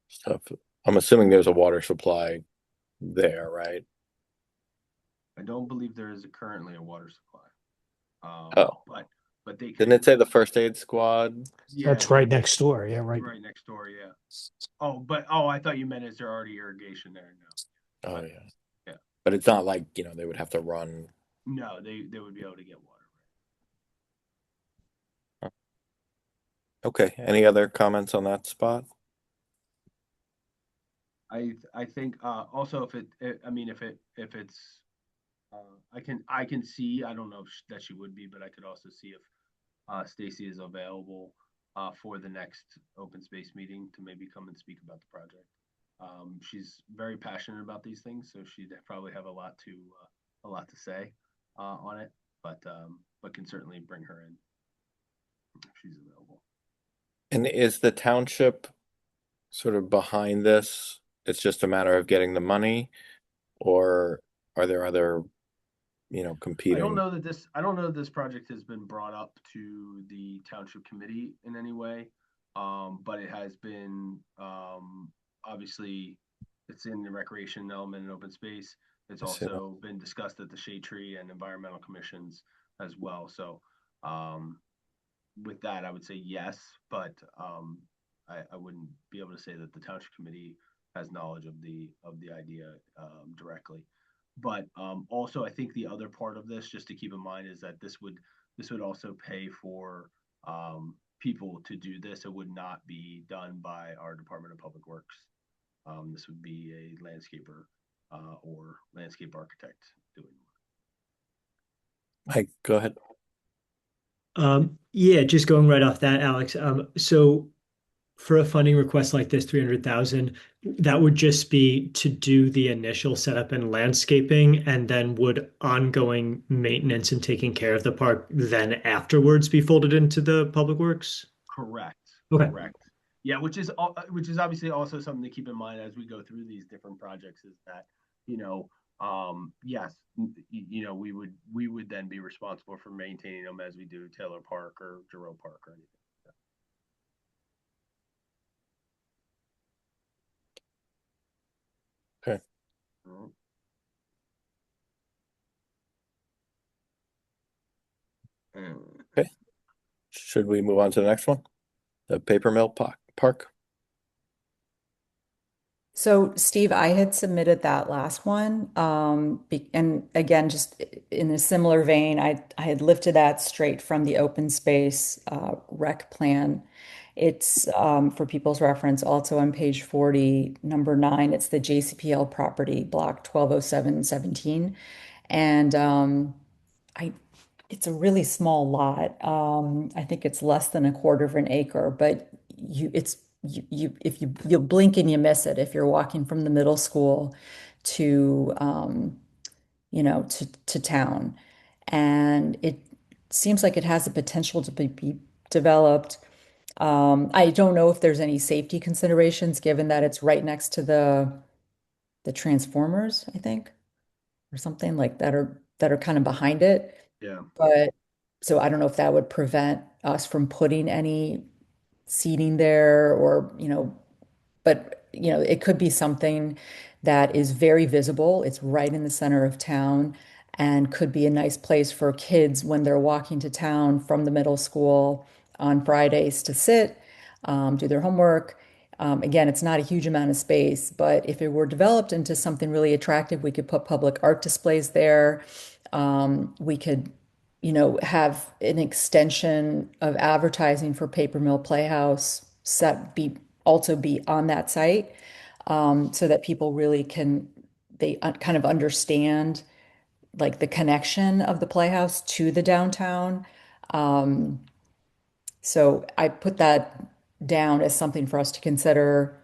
stuff. I'm assuming there's a water supply there, right? I don't believe there is currently a water supply. Oh. But they Didn't it say the first aid squad? Yeah, That's right next door. Yeah, right. right next door. Yeah. I thought you meant is there already irrigation there? No. Oh, yeah. Yeah. But it's not like, they would have to run. No, they would be able to get water. Okay, any other comments on that spot? I think also I mean if it's I can see, I don't know if that she would be, but I could also see if Stacy is available for the next open space meeting to maybe come and speak about the project. She's very passionate about these things, so she'd probably have a lot to say on it, but can certainly bring her in if she's available. And is the township sort of behind this? It's just a matter of getting the money, or are there other, competing? I don't know that this project has been brought up to the township committee in any way. But it has been, obviously it's in the recreation element and open space. It's I see that. also been discussed at the shade tree and environmental commissions as well. So, with that, I would say yes, but, I wouldn't be able to say that the township committee has knowledge of the idea, directly. But also, I think the other part of this, just to keep in mind, is that this would also pay for people to do this. It would not be done by our Department of Public Works. This would be a landscaper or landscape architect doing it. Mike, go ahead. Yeah, just going right off that, Alex. So for a funding request like this, 300,000, that would just be to do the initial setup and landscaping, and then would ongoing maintenance and taking care of the park then afterwards be folded into the public works? Correct. Okay. Correct. Yeah, which is obviously also something to keep in mind as we go through these different projects is that, yes, we would then be responsible for maintaining them as we do Taylor Park or Giroux Park or anything. Okay. Okay. Should we move on to the next one? The Paper Mill Park? So, Steve, I had submitted that last one. And again, just in a similar vein, I had lifted that straight from the open space rec plan. It's for people's reference, also on page 40, number 9. It's the JCPL property, block 120717. And I it's a really small lot. I think it's less than a quarter of an acre, but you blink and you miss it if you're walking from the middle school to to town, and it seems like it has the potential to be developed. I don't know if there's any safety considerations given that it's right next to the transformers, I think, or something like that are kind of behind it. Yeah. But so I don't know if that would prevent us from putting any seating there or, but it could be something that is very visible. It's right in the center of town and could be a nice place for kids when they're walking to town from the middle school on Fridays to sit, do their homework. Again, it's not a huge amount of space, but if it were developed into something really attractive, we could put public art displays there. We could, have an extension of advertising for Paper Mill Playhouse also be on that site, so that people really they kind of understand like the connection of the Playhouse to the downtown. Um, so I put that down as something for us to consider.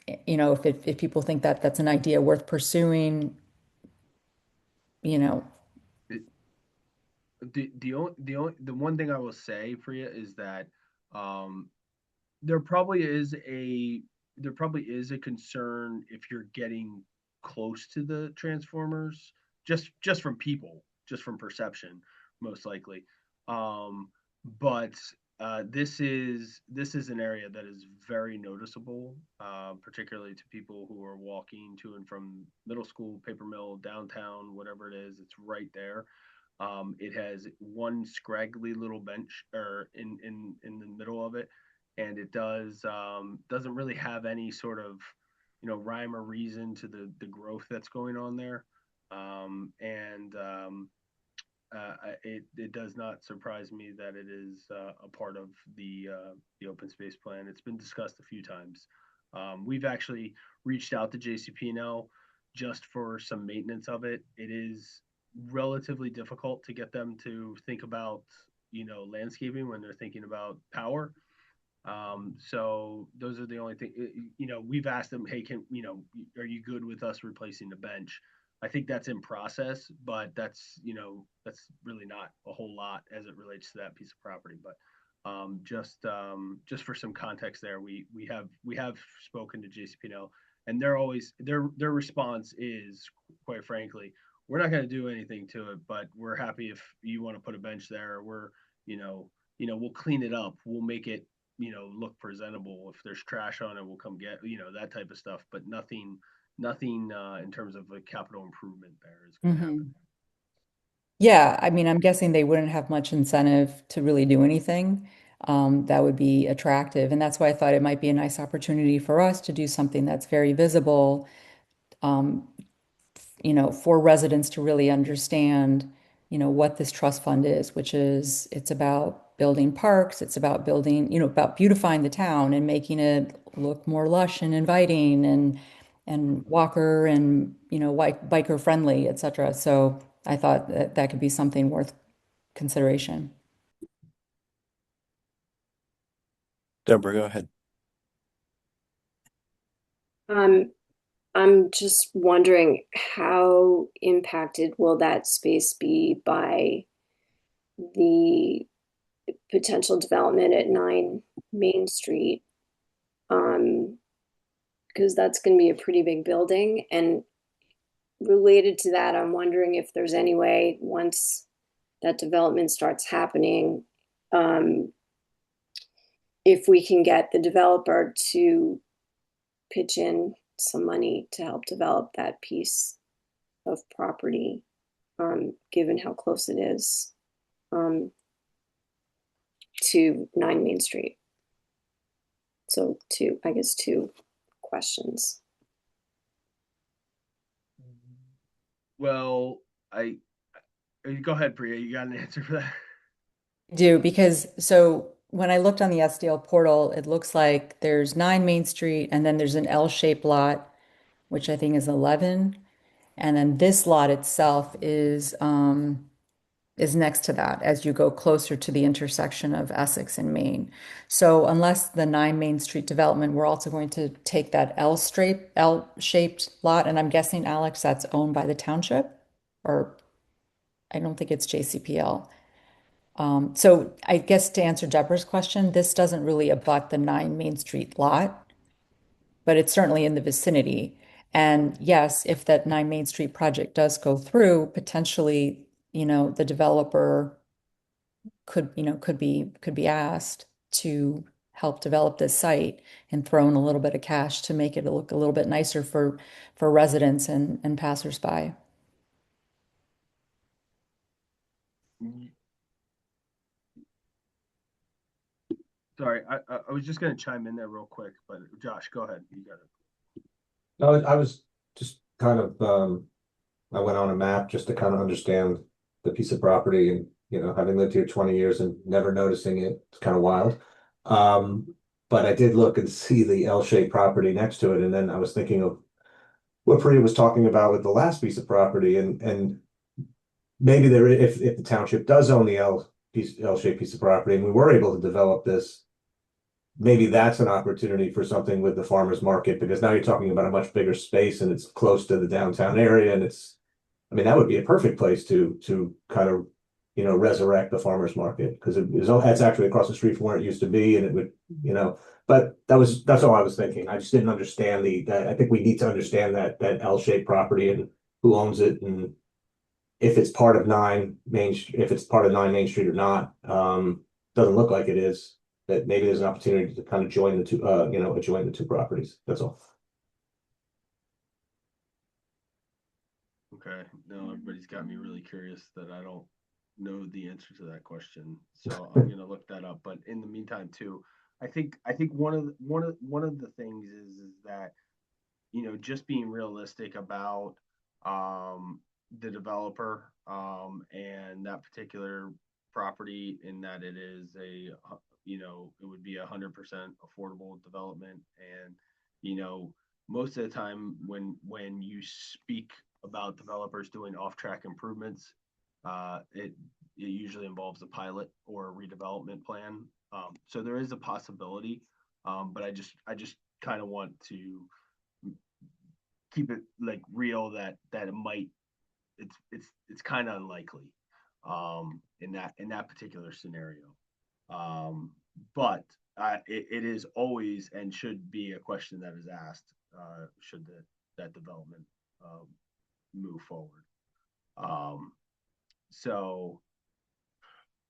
If people think that that's an idea worth pursuing, you know, The one thing I will say for you is that um, there probably is a concern if you're getting close to the transformers, just from people, just from perception, most likely. Um, but this is an area that is very noticeable, particularly to people who are walking to and from middle school, Paper Mill, downtown, whatever it is. It's right there. It has one scraggly little bench or in the middle of it, and it doesn't really have any sort of rhyme or reason to the growth that's going on there. And it does not surprise me that it is a part of the open space plan. It's been discussed a few times. We've actually reached out to JCP&L just for some maintenance of it. It is relatively difficult to get them to think about, landscaping when they're thinking about power. So those are the only thing, we've asked them, hey, are you good with us replacing the bench? I think that's in process, but that's really not a whole lot as it relates to that piece of property. But just for some context there, we have spoken to JCP&L, and their response is, quite frankly, we're not going to do anything to it, but we're happy if you want to put a bench there. We'll clean it up. We'll make it, look presentable. If there's trash on it, we'll come get, that type of stuff, but nothing in terms of a capital improvement there is going to happen. Yeah, I mean, I'm guessing they wouldn't have much incentive to really do anything that would be attractive. And that's why I thought it might be a nice opportunity for us to do something that's very visible, um, for residents to really understand, what this trust fund is, which is it's about building parks, it's about building, about beautifying the town and making it look more lush and inviting and walker and, biker friendly, et cetera. So I thought that that could be something worth consideration. Deborah, go ahead. I'm just wondering how impacted will that space be by the potential development at 9 Main Street? Because that's going to be a pretty big building. And related to that, I'm wondering if there's any way, once that development starts happening, if we can get the developer to pitch in some money to help develop that piece of property, given how close it is to 9 Main Street. So two questions. Well, go ahead, Priya. You got an answer for that? Do because so when I looked on the SDL portal, it looks like there's 9 Main Street and then there's an L-shaped lot, which I think is 11. And then this lot itself is next to that as you go closer to the intersection of Essex and Main. So unless the 9 Main Street development, we're also going to take that L-shaped lot, and I'm guessing, Alex, that's owned by the township, or I don't think it's JCP&L. So I guess to answer Deborah's question, this doesn't really abut the 9 Main Street lot, but it's certainly in the vicinity. And yes, if that 9 Main Street project does go through, potentially, the developer could be asked to help develop this site and throw in a little bit of cash to make it look a little bit nicer for residents and passersby. Sorry, I was just going to chime in there real quick, but Josh, go ahead. You got it. No, I was just kind of, I went on a map just to kind of understand the piece of property and, having lived here 20 years and never noticing it, it's kind of wild. But I did look and see the L-shaped property next to it. And then I was thinking of what Priya was talking about with the last piece of property and maybe if the township does own the L-shaped piece of property and we were able to develop this, maybe that's an opportunity for something with the farmers market, because now you're talking about a much bigger space and it's close to the downtown area. And that would be a perfect place to kind of, resurrect the farmers market, because it's actually across the street from where it used to be. And it would, but that's all I was thinking. I just didn't understand that. I think we need to understand that L-shaped property and who owns it, and if it's part of 9 Main Street or not. Doesn't look like it is. That maybe there's an opportunity to kind of join the two, join the two properties. That's all. Okay. No, everybody's got me really curious that I don't know the answer to that question, so I'm gonna look that up. But in the meantime, too, I think one of the things is that just being realistic about the developer, and that particular property in that it is it would be 100% affordable development. And, most of the time when you speak about developers doing off-track improvements, it usually involves a pilot or a redevelopment plan. So there is a possibility, but I just kind of want to keep it like real that it might it's kind of unlikely in that particular scenario. But it is always and should be a question that is asked, should that development move forward. So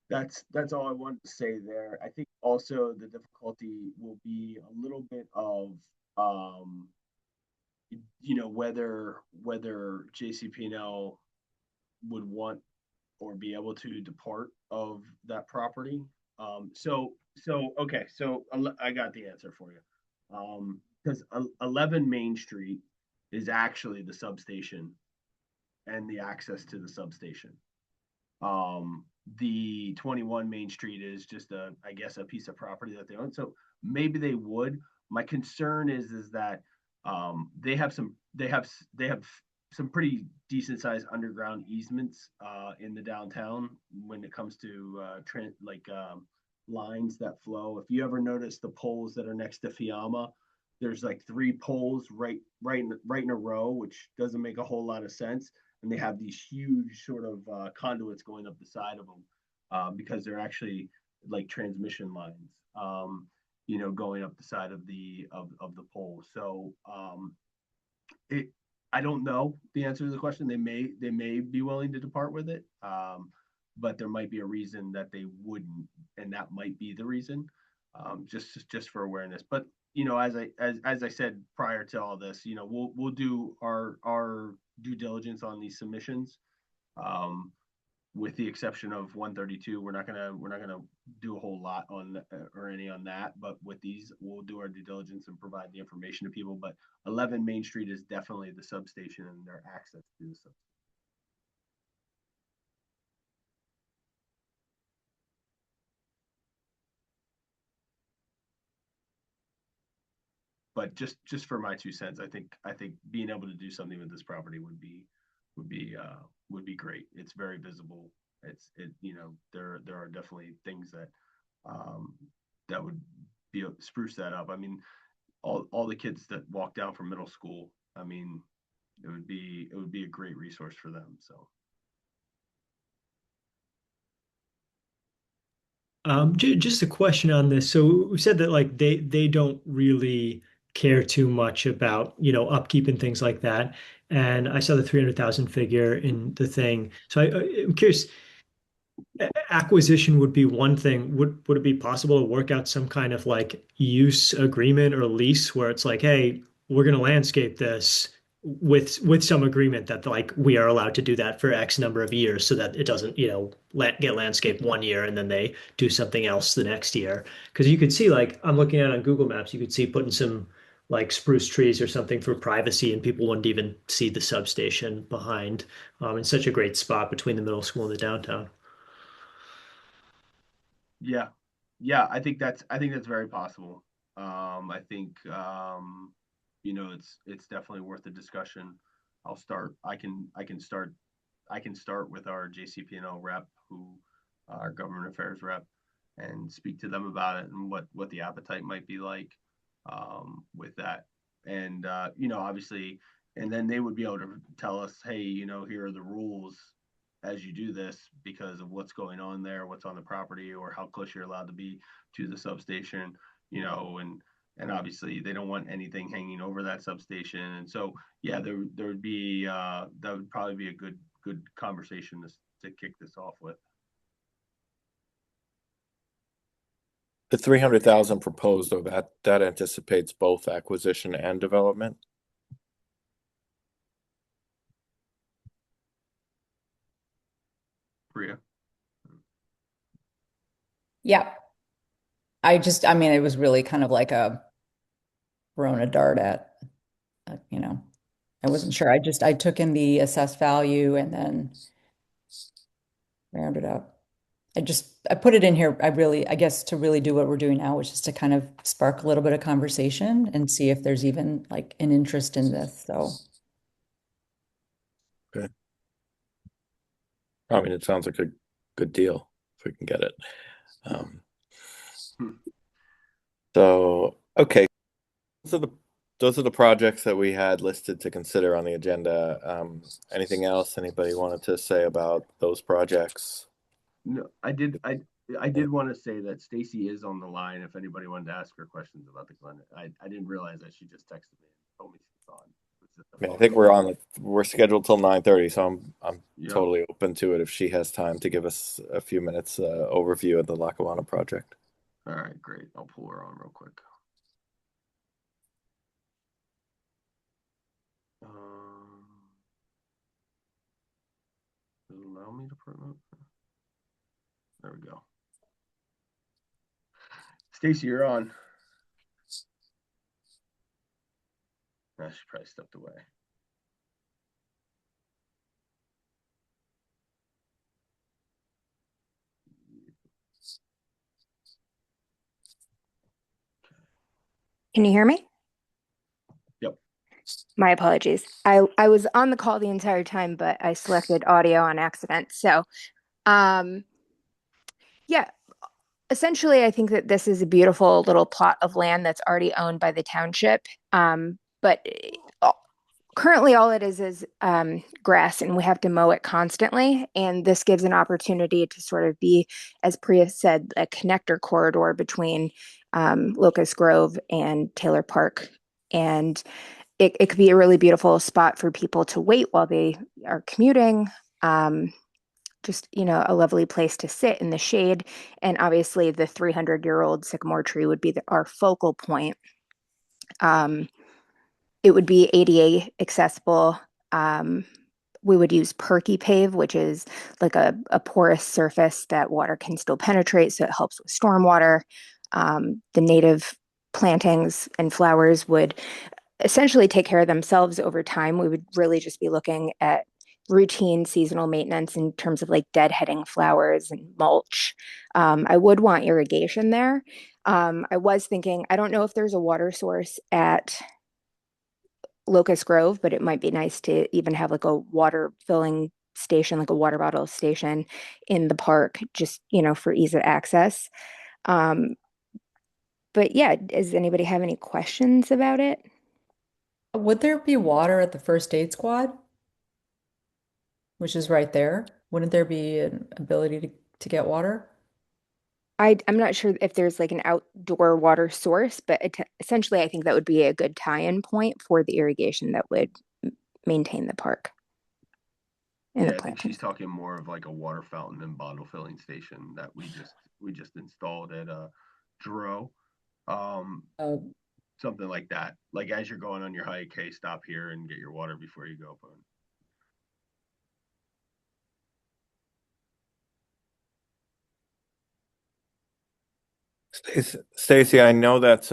that's all I wanted to say there. I think also the difficulty will be a little bit of um, whether JCP&L would want or be able to depart of that property. Okay, so I got the answer for you. Because 11 Main Street is actually the substation and the access to the substation. The 21 Main Street is just I guess a piece of property that they own. So maybe they would. My concern is that they have some pretty decent sized underground easements in the downtown when it comes to lines that flow. If you ever notice the poles that are next to Fiamma, there's like three poles right in a row, which doesn't make a whole lot of sense. And they have these huge sort of conduits going up the side of them because they're actually like transmission lines, going up the side of the pole. So it I don't know the answer to the question. They may be willing to depart with it, but there might be a reason that they wouldn't, and that might be the reason. Just for awareness. But as I said prior to all this, we'll do our due diligence on these submissions. With the exception of 132, we're not gonna do a whole lot on or any on that. But with these, we'll do our due diligence and provide the information to people. But 11 Main Street is definitely the substation and their access to the substation. But just for my 2 cents, I think being able to do something with this property would be great. It's very visible. There are definitely things that would be spruce that up. I mean, all the kids that walk down from middle school, I mean, it would be a great resource for them. So Just a question on this. So we said that like they don't really care too much about, upkeep and things like that. And I saw the 300,000 figure in the thing. So I'm curious, acquisition would be one thing. Would it be possible to work out some kind of like use agreement or lease where it's like, hey, we're going to landscape this with some agreement that like we are allowed to do that for X number of years so that it doesn't, get landscaped one year and then they do something else the next year. Because you could see like I'm looking at it on Google Maps, you could see putting some like spruce trees or something for privacy and people wouldn't even see the substation behind in such a great spot between the middle school and the downtown. yeah, yeah, I think that's very possible. I think it's definitely worth a discussion. I can start with our JCP&L rep, who our government affairs rep, and speak to them about it and what the appetite might be like with that. And obviously, and then they would be able to tell us, hey, here are the rules as you do this because of what's going on there, what's on the property, or how close you're allowed to be to the substation, and obviously they don't want anything hanging over that substation. And so, yeah, there would be that would probably be a good conversation to kick this off with. The 300,000 proposed, though, that anticipates both acquisition and development. Priya. Yeah. I mean, it was really kind of like throwing a dart at, you know, I wasn't sure. I took in the assessed value and then rounded up. I put it in here. I guess to really do what we're doing now, which is to kind of spark a little bit of conversation and see if there's even like an interest in this. So, Okay. I mean, it sounds like a good deal if we can get it. Um, Hmm. so okay, those are the projects that we had listed to consider on the agenda. Anything else anybody wanted to say about those projects? No, I did want to say that Stacy is on the line if anybody wanted to ask her questions about the Glen. I didn't realize that she just texted me and told me she's on. I mean, I think we're scheduled till 9:30, so I'm Yeah. totally open to it if she has time to give us a few minutes overview of the Lackawanna project. All right, great. I'll pull her on real quick. Does it allow me to promote? There we go. Stacy, you're on. Nah, she probably stepped away. Can you hear me? Yep. My apologies. I was on the call the entire time, but I selected audio on accident. So, um, yeah, essentially, I think that this is a beautiful little plot of land that's already owned by the township. But currently, all it is grass, and we have to mow it constantly. And this gives an opportunity to sort of be, as Priya said, a connector corridor between Locust Grove and Taylor Park. And it could be a really beautiful spot for people to wait while they are commuting. Just, a lovely place to sit in the shade. And obviously, the 300-year-old sycamore tree would be our focal point. It would be ADA accessible. We would use Perky Pave, which is like a porous surface that water can still penetrate, so it helps with stormwater. The native plantings and flowers would essentially take care of themselves over time. We would really just be looking at routine seasonal maintenance in terms of like deadheading flowers and mulch. I would want irrigation there. I was thinking, I don't know if there's a water source at Locust Grove, but it might be nice to even have like a water filling station, like a water bottle station in the park, just, for ease of access. But yeah, does anybody have any questions about it? would there be water at the first aid squad, which is right there? Wouldn't there be an ability to get water? I'm not sure if there's like an outdoor water source, but essentially, I think that would be a good tie-in point for the irrigation that would maintain the park and Yeah, the I think plantings. she's talking more of like a water fountain and bottle filling station that we just installed at Dro. Um, Uh, something like that. Like as you're going on your hike, hey, stop here and get your water before you go. Stacy, I know that's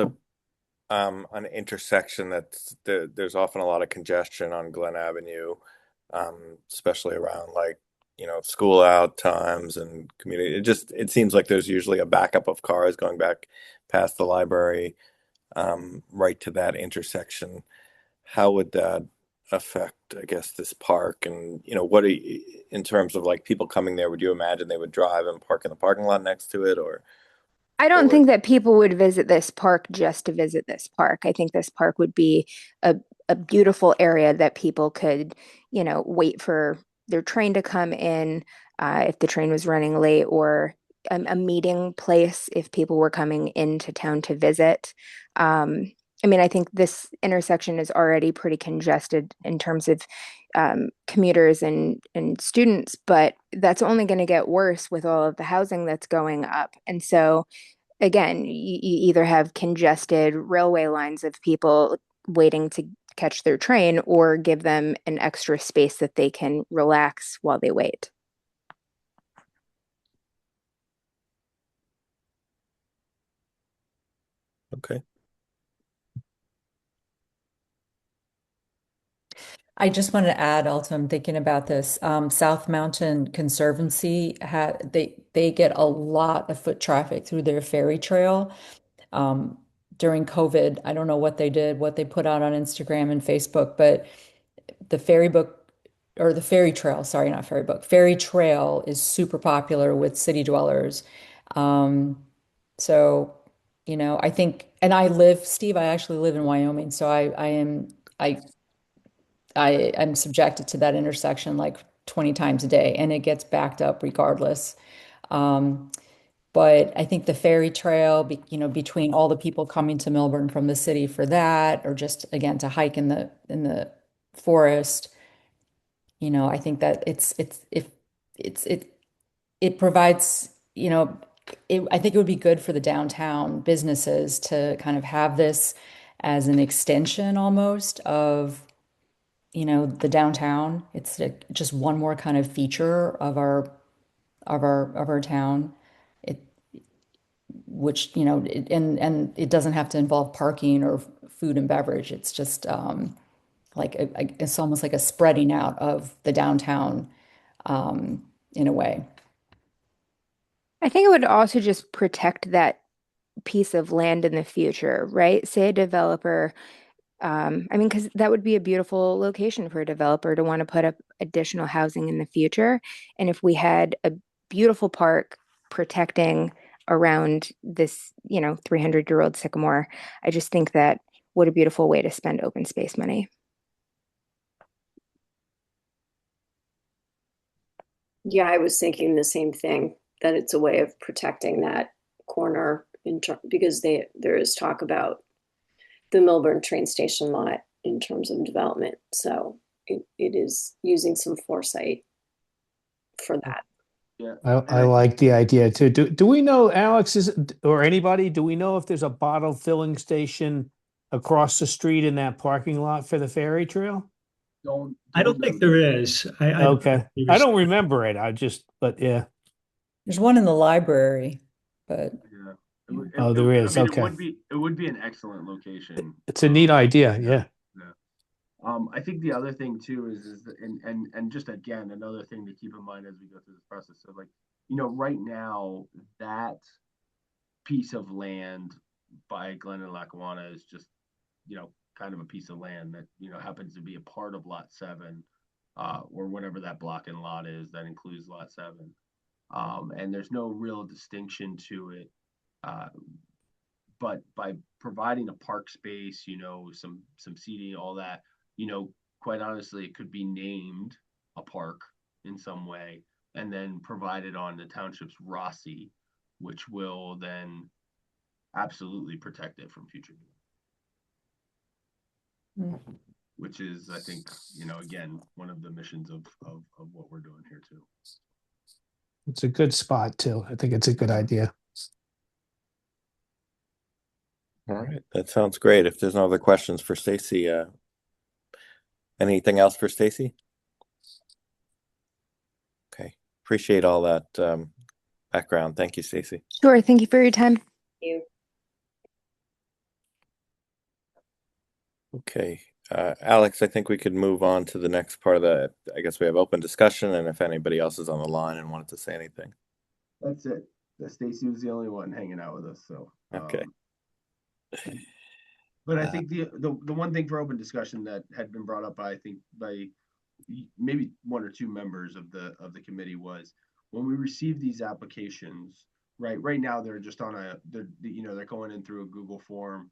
an intersection there's often a lot of congestion on Glen Avenue, especially around like school out times and community. It seems like there's usually a backup of cars going back past the library, right to that intersection. How would that affect, I guess, this park? And in terms of like people coming there, would you imagine they would drive and park in the parking lot next to it, I don't or think that people would visit this park just to visit this park. I think this park would be a, a beautiful area that people could, wait for their train to come in, if the train was running late, or a meeting place if people were coming into town to visit. I mean, I think this intersection is already pretty congested in terms of commuters and students, but that's only going to get worse with all of the housing that's going up. And so, again, you either have congested railway lines of people waiting to catch their train or give them an extra space that they can relax while they wait. okay? I just wanted to add also, I'm thinking about this. South Mountain Conservancy had they get a lot of foot traffic through their ferry trail. Um, During COVID, I don't know what they did, what they put out on Instagram and Facebook, but the ferry book or the ferry trail, sorry, not ferry book, ferry trail is super popular with city dwellers. Um, so, I think, and Steve, I actually live in Wyoming, so I I'm subjected to that intersection like 20 times a day, and it gets backed up regardless. Um, but I think the ferry trail, between all the people coming to Melbourne from the city for that, or just again to hike in the forest, I think that it provides, I think it would be good for the downtown businesses to kind of have this as an extension almost of the downtown. It's just one more kind of feature of our town. It which and it doesn't have to involve parking or food and beverage. It's just like it's almost like a spreading out of the downtown in a way. I think it would also just protect that piece of land in the future, right? Say a developer, I mean, because that would be a beautiful location for a developer to want to put up additional housing in the future. And if we had a beautiful park protecting around this, 300-year-old sycamore, I just think that what a beautiful way to spend open space money. Yeah, I was thinking the same thing, that it's a way of protecting that corner because there is talk about the Melbourne train station lot in terms of development. So it is using some foresight for that. Yeah. I like the idea too. Do we know, Alex, or anybody, do we know if there's a bottle filling station across the street in that parking lot for the ferry trail? I don't think there is. Okay. I don't remember it. But yeah. There's one in the library, but Yeah. Oh, there is. I mean, Okay. it would be an excellent location. It's a neat idea. Yeah. Yeah. I think the other thing too is and just again another thing to keep in mind as we go through this process. So like, right now that piece of land by Glen and Lackawanna is just, kind of a piece of land that, happens to be a part of Lot 7, or whatever that block and lot is that includes Lot 7. And there's no real distinction to it. But by providing a park space, some seating, all that, quite honestly, it could be named a park in some way and then provided on the township's ROSI, which will then absolutely protect it from future development. mm. Which is, I think, again, one of the missions of what we're doing here too. It's a good spot too. I think it's a good idea. All right, that sounds great. If there's no other questions for Stacy, anything else for Stacy? Okay, appreciate all that background. Thank you, Stacy. Sure. Thank you for your time. Thank you. Okay, Alex, I think we could move on to the next part of the, I guess we have open discussion, and if anybody else is on the line and wanted to say anything. That's it. Stacy was the only one hanging out with us, so. Okay. But I think the one thing for open discussion that had been brought up by maybe one or two members of the committee was when we receive these applications, right now they're just they're going in through a Google form.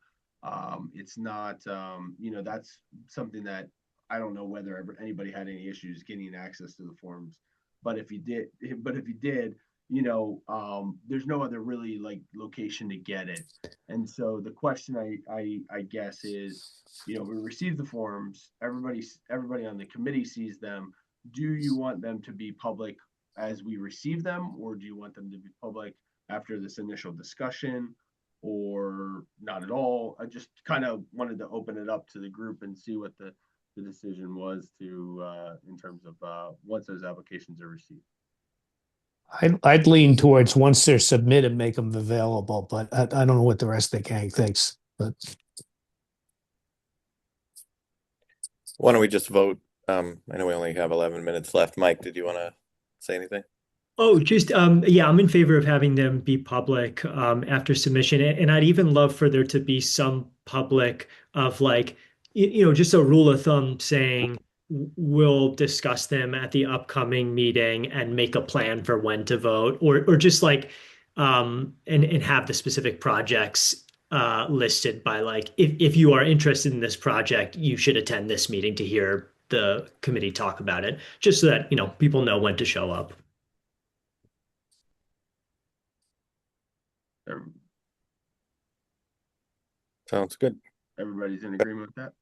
It's not, that's something that I don't know whether anybody had any issues getting access to the forms, but if you did, there's no other really like location to get it. And so the question I guess is, we receive the forms, everybody on the committee sees them. Do you want them to be public as we receive them, or do you want them to be public after this initial discussion, or not at all? I just kind of wanted to open it up to the group and see what the decision was in terms of once those applications are received. I'd lean towards once they're submitted, make them available, but I don't know what the rest of the gang thinks. But why don't we just vote I know we only have 11 minutes left. Mike, did you want to say anything? Oh, just yeah, I'm in favor of having them be public after submission, and I'd even love for there to be some public of like, just a rule of thumb saying we'll discuss them at the upcoming meeting and make a plan for when to vote, or just like and have the specific projects listed by like if you are interested in this project, you should attend this meeting to hear the committee talk about it, just so that people know when to show up. Sounds good. Everybody's in agreement with that?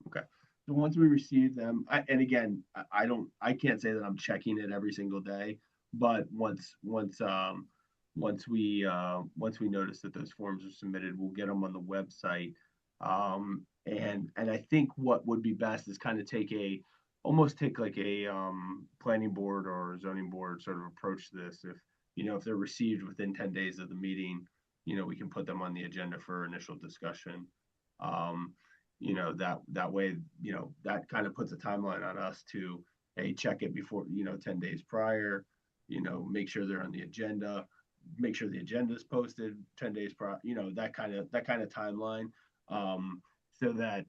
Okay. So once we receive them, and again, I can't say that I'm checking it every single day, but once we notice that those forms are submitted, we'll get them on the website. And I think what would be best is kind of almost take like a planning board or zoning board sort of approach to this. If they're received within 10 days of the meeting, we can put them on the agenda for initial discussion. That way, that kind of puts a timeline on us to check it before, 10 days prior, make sure they're on the agenda, make sure the agenda is posted 10 days prior, that kind of timeline. So that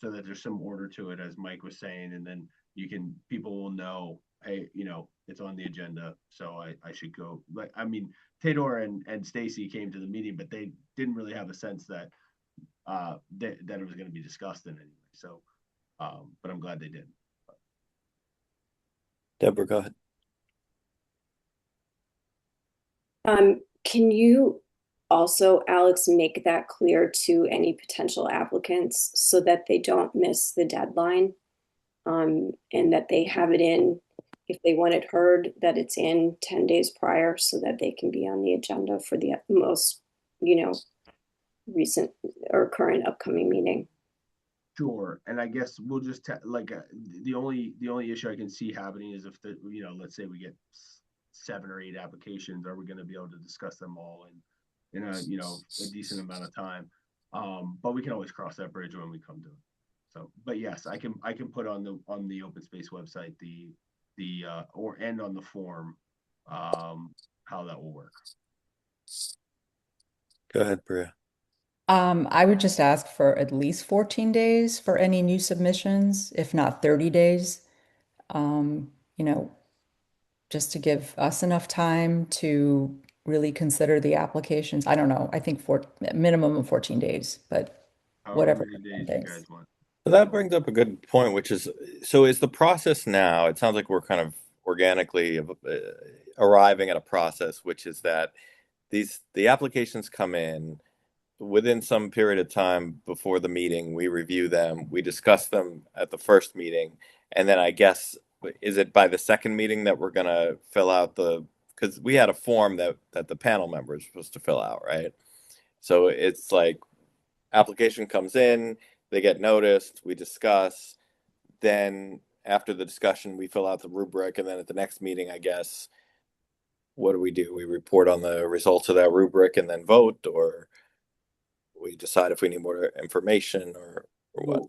there's some order to it, as Mike was saying, and then people will know, hey, it's on the agenda, so I should go. Like, I mean, Tador and Stacy came to the meeting, but they didn't really have a sense that it was going to be discussed in any way. So, but I'm glad they did. Deborah, go ahead. Can you also, Alex, make that clear to any potential applicants so that they don't miss the deadline, and that they have it in, if they want it heard, that it's in 10 days prior so that they can be on the agenda for the most, recent or current upcoming meeting? Sure. And I guess we'll just the only issue I can see happening is if let's say we get 7 or 8 applications, are we going to be able to discuss them all in a decent amount of time? But we can always cross that bridge when we come to it. So, but yes, I can put on the open space website and on the form how that will work. Go ahead, Bria. I would just ask for at least 14 days for any new submissions, if not 30 days. Just to give us enough time to really consider the applications. I don't know. I think for minimum of 14 days, but whatever. Many days you guys want. So that brings up a good point, which is, so is the process now, it sounds like we're kind of organically arriving at a process, which is that the applications come in within some period of time before the meeting, we review them, we discuss them at the first meeting, and then I guess, is it by the second meeting that we're going to fill out because we had a form that the panel members were supposed to fill out, right? So it's like application comes in, they get noticed, we discuss, then after the discussion, we fill out the rubric, and then at the next meeting, I guess, what do? We report on the results of that rubric and then vote, or we decide if we need more information or what?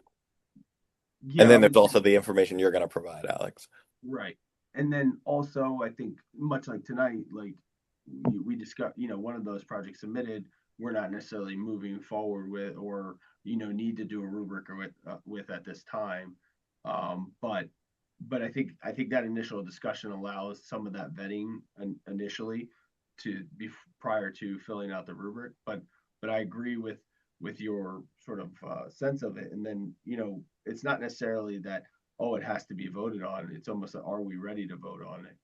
Yeah, and then there's also the information you're going to provide, Alex. Right. And then also, I think much like tonight, like we discussed, one of those projects submitted, we're not necessarily moving forward with, or, need to do a rubric with at this time. But I think that initial discussion allows some of that vetting initially to be prior to filling out the rubric. But I agree with your sort of sense of it. And then, it's not necessarily that, it has to be voted on. It's almost are we ready to vote on it?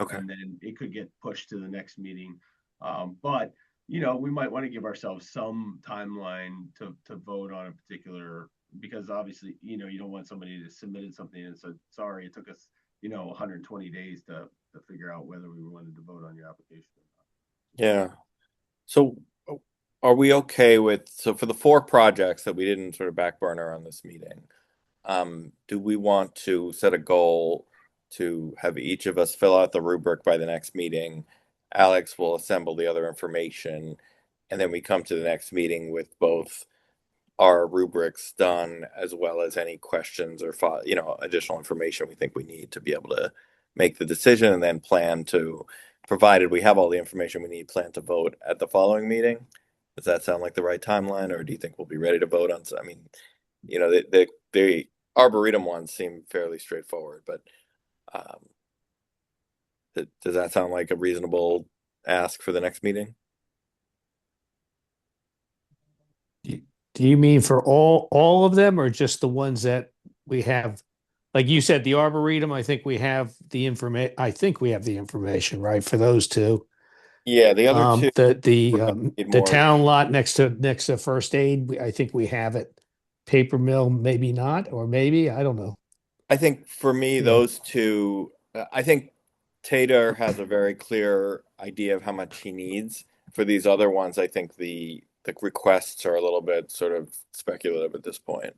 Okay. And then it could get pushed to the next meeting. But we might want to give ourselves some timeline to vote on a particular, because obviously, you don't want somebody to submitted something and said, sorry, it took us, 120 days to figure out whether we wanted to vote on your application or not. Yeah. So are we okay so for the 4 projects that we didn't sort of back burner on this meeting, do we want to set a goal to have each of us fill out the rubric by the next meeting? Alex will assemble the other information, and then we come to the next meeting with both our rubrics done, as well as any questions or additional information we think we need to be able to make the decision, and then plan to, provided we have all the information we need, plan to vote at the following meeting. Does that sound like the right timeline, or do you think we'll be ready to vote on? I mean, the Arboretum ones seem fairly straightforward, but does that sound like a reasonable ask for the next meeting? Do you mean for all of them, or just the ones that we have? Like you said, the Arboretum, I think we have the information, right, for those two. Yeah, the other two. The town lot next to First Aid, I think we have it. Paper Mill, maybe not, or maybe, I don't know. I think for me, Yeah. those two, I think Tater has a very clear idea of how much he needs. For these other ones, I think the requests are a little bit sort of speculative at this point.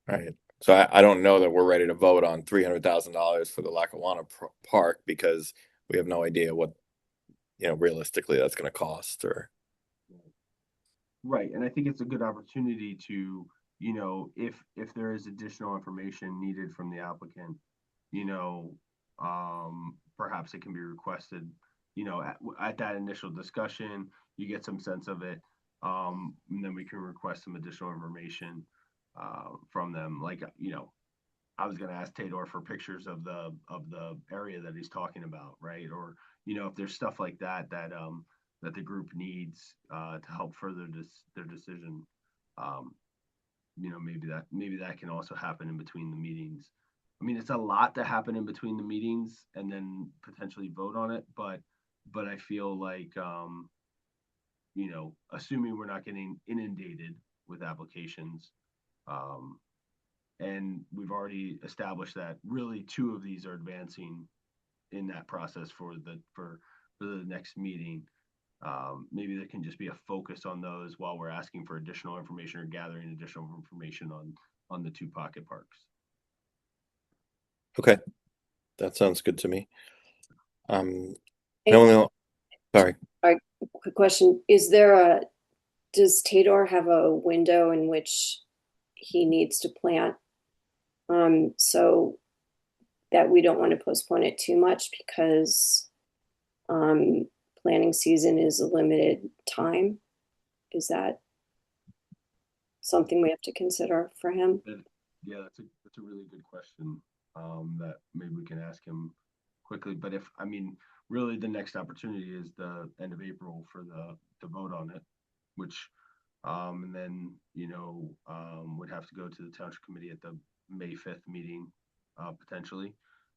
Right. So I don't know that we're ready to vote on $300,000 for the Lackawanna Park, because we have no idea what, realistically that's going to cost. Or Right, and I think it's a good opportunity to, if there is additional information needed from the applicant, perhaps it can be requested, at that initial discussion, you get some sense of it, and then we can request some additional information from them. Like, I was going to ask Tador for pictures of the area that he's talking about, right? Or, if there's stuff like that that the group needs to help further their decision, maybe that can also happen in between the meetings. I mean, it's a lot to happen in between the meetings and then potentially vote on it, but I feel like, assuming we're not getting inundated with applications, and we've already established that really 2 of these are advancing in that process for the next meeting. Maybe there can just be a focus on those while we're asking for additional information or gathering additional information on the 2 pocket parks. okay, that sounds good to me. And- Sorry. Quick question. Does Tador have a window in which he needs to plant, so that we don't want to postpone it too much, because planting season is a limited time? Is that something we have to consider for him? Yeah, that's a really good question, that maybe we can ask him quickly. But really the next opportunity is the end of April for the vote on it, which and then would have to go to the township committee at the May 5th meeting, potentially.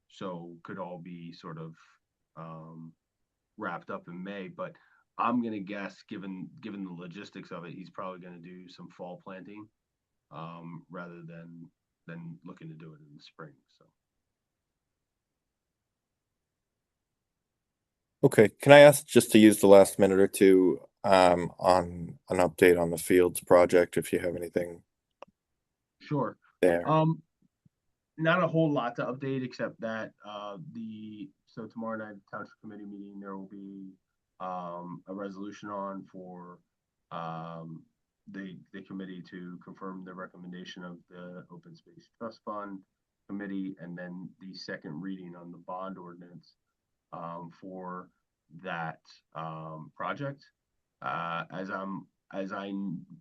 So could all be sort of wrapped up in May. But I'm gonna guess, given the logistics of it, he's probably gonna do some fall planting, rather than looking to do it in the spring. So. Okay, can I ask just to use the last minute or two on an update on the Fields project, if you have anything Sure. there? Not a whole lot to update, except that so tomorrow night township committee meeting, there will be a resolution on for the committee to confirm the recommendation of the Open Space Trust Fund committee, and then the second reading on the bond ordinance for that project. As I'm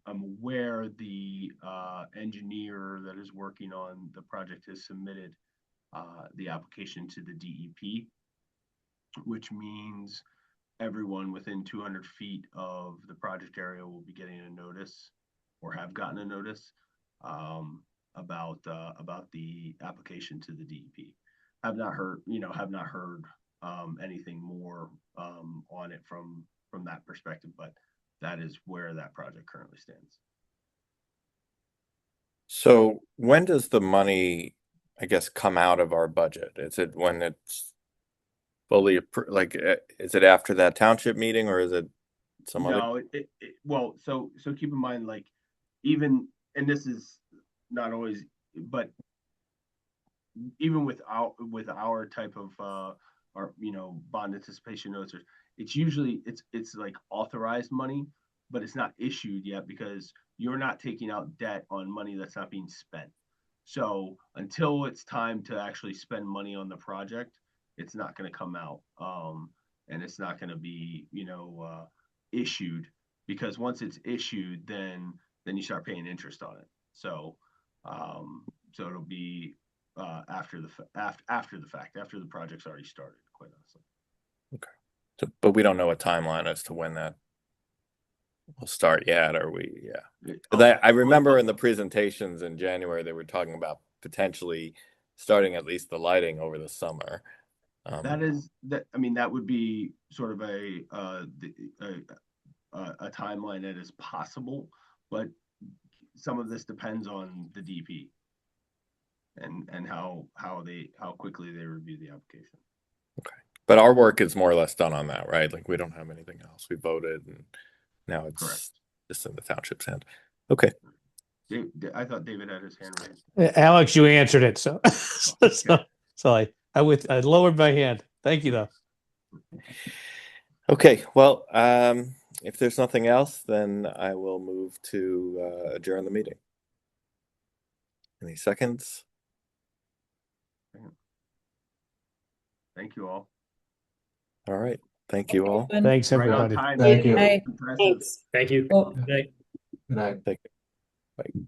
aware, the engineer that is working on the project has submitted the application to the DEP, which means everyone within 200 feet of the project area will be getting a notice, or have gotten a notice, about the application to the DEP. Have not heard anything more on it from that perspective, but that is where that project currently stands. So when does the money, I guess, come out of our budget? Is it when it's fully is it after that township meeting, or is it some other? No, well, so keep in mind, like, even, and this is not always, but even with our type of our bond anticipation notes, it's usually it's like authorized money. but it's not issued yet because you're not taking out debt on money that's not being spent. So until it's time to actually spend money on the project, it's not going to come out. And it's not going to be, issued, because once it's issued, then you start paying interest on it. So it'll be after the fact, after the project's already started, quite honestly. Okay. So, but we don't know a timeline as to when that will start yet, are we? Yeah. I remember in the presentations in January, they were talking about potentially starting at least the lighting over the summer. That would be sort of a timeline that is possible, but some of this depends on the DP and how quickly they review the application. Okay. But our work is more or less done on that, right? Like we don't have anything else. We voted and now it's Correct. just in the township's hand. Okay. I thought David had his hand raised. Alex, you answered it. So, I lowered my hand. Thank you though. Okay. Well, if there's nothing else, then I will move to adjourn the meeting. Any seconds? Thank you all. All right. Thank you all. Thanks, Right on everybody. time. Thank you. Hey. Impressive. Thanks. Thank you. Well, Good night. Thank you. Bye.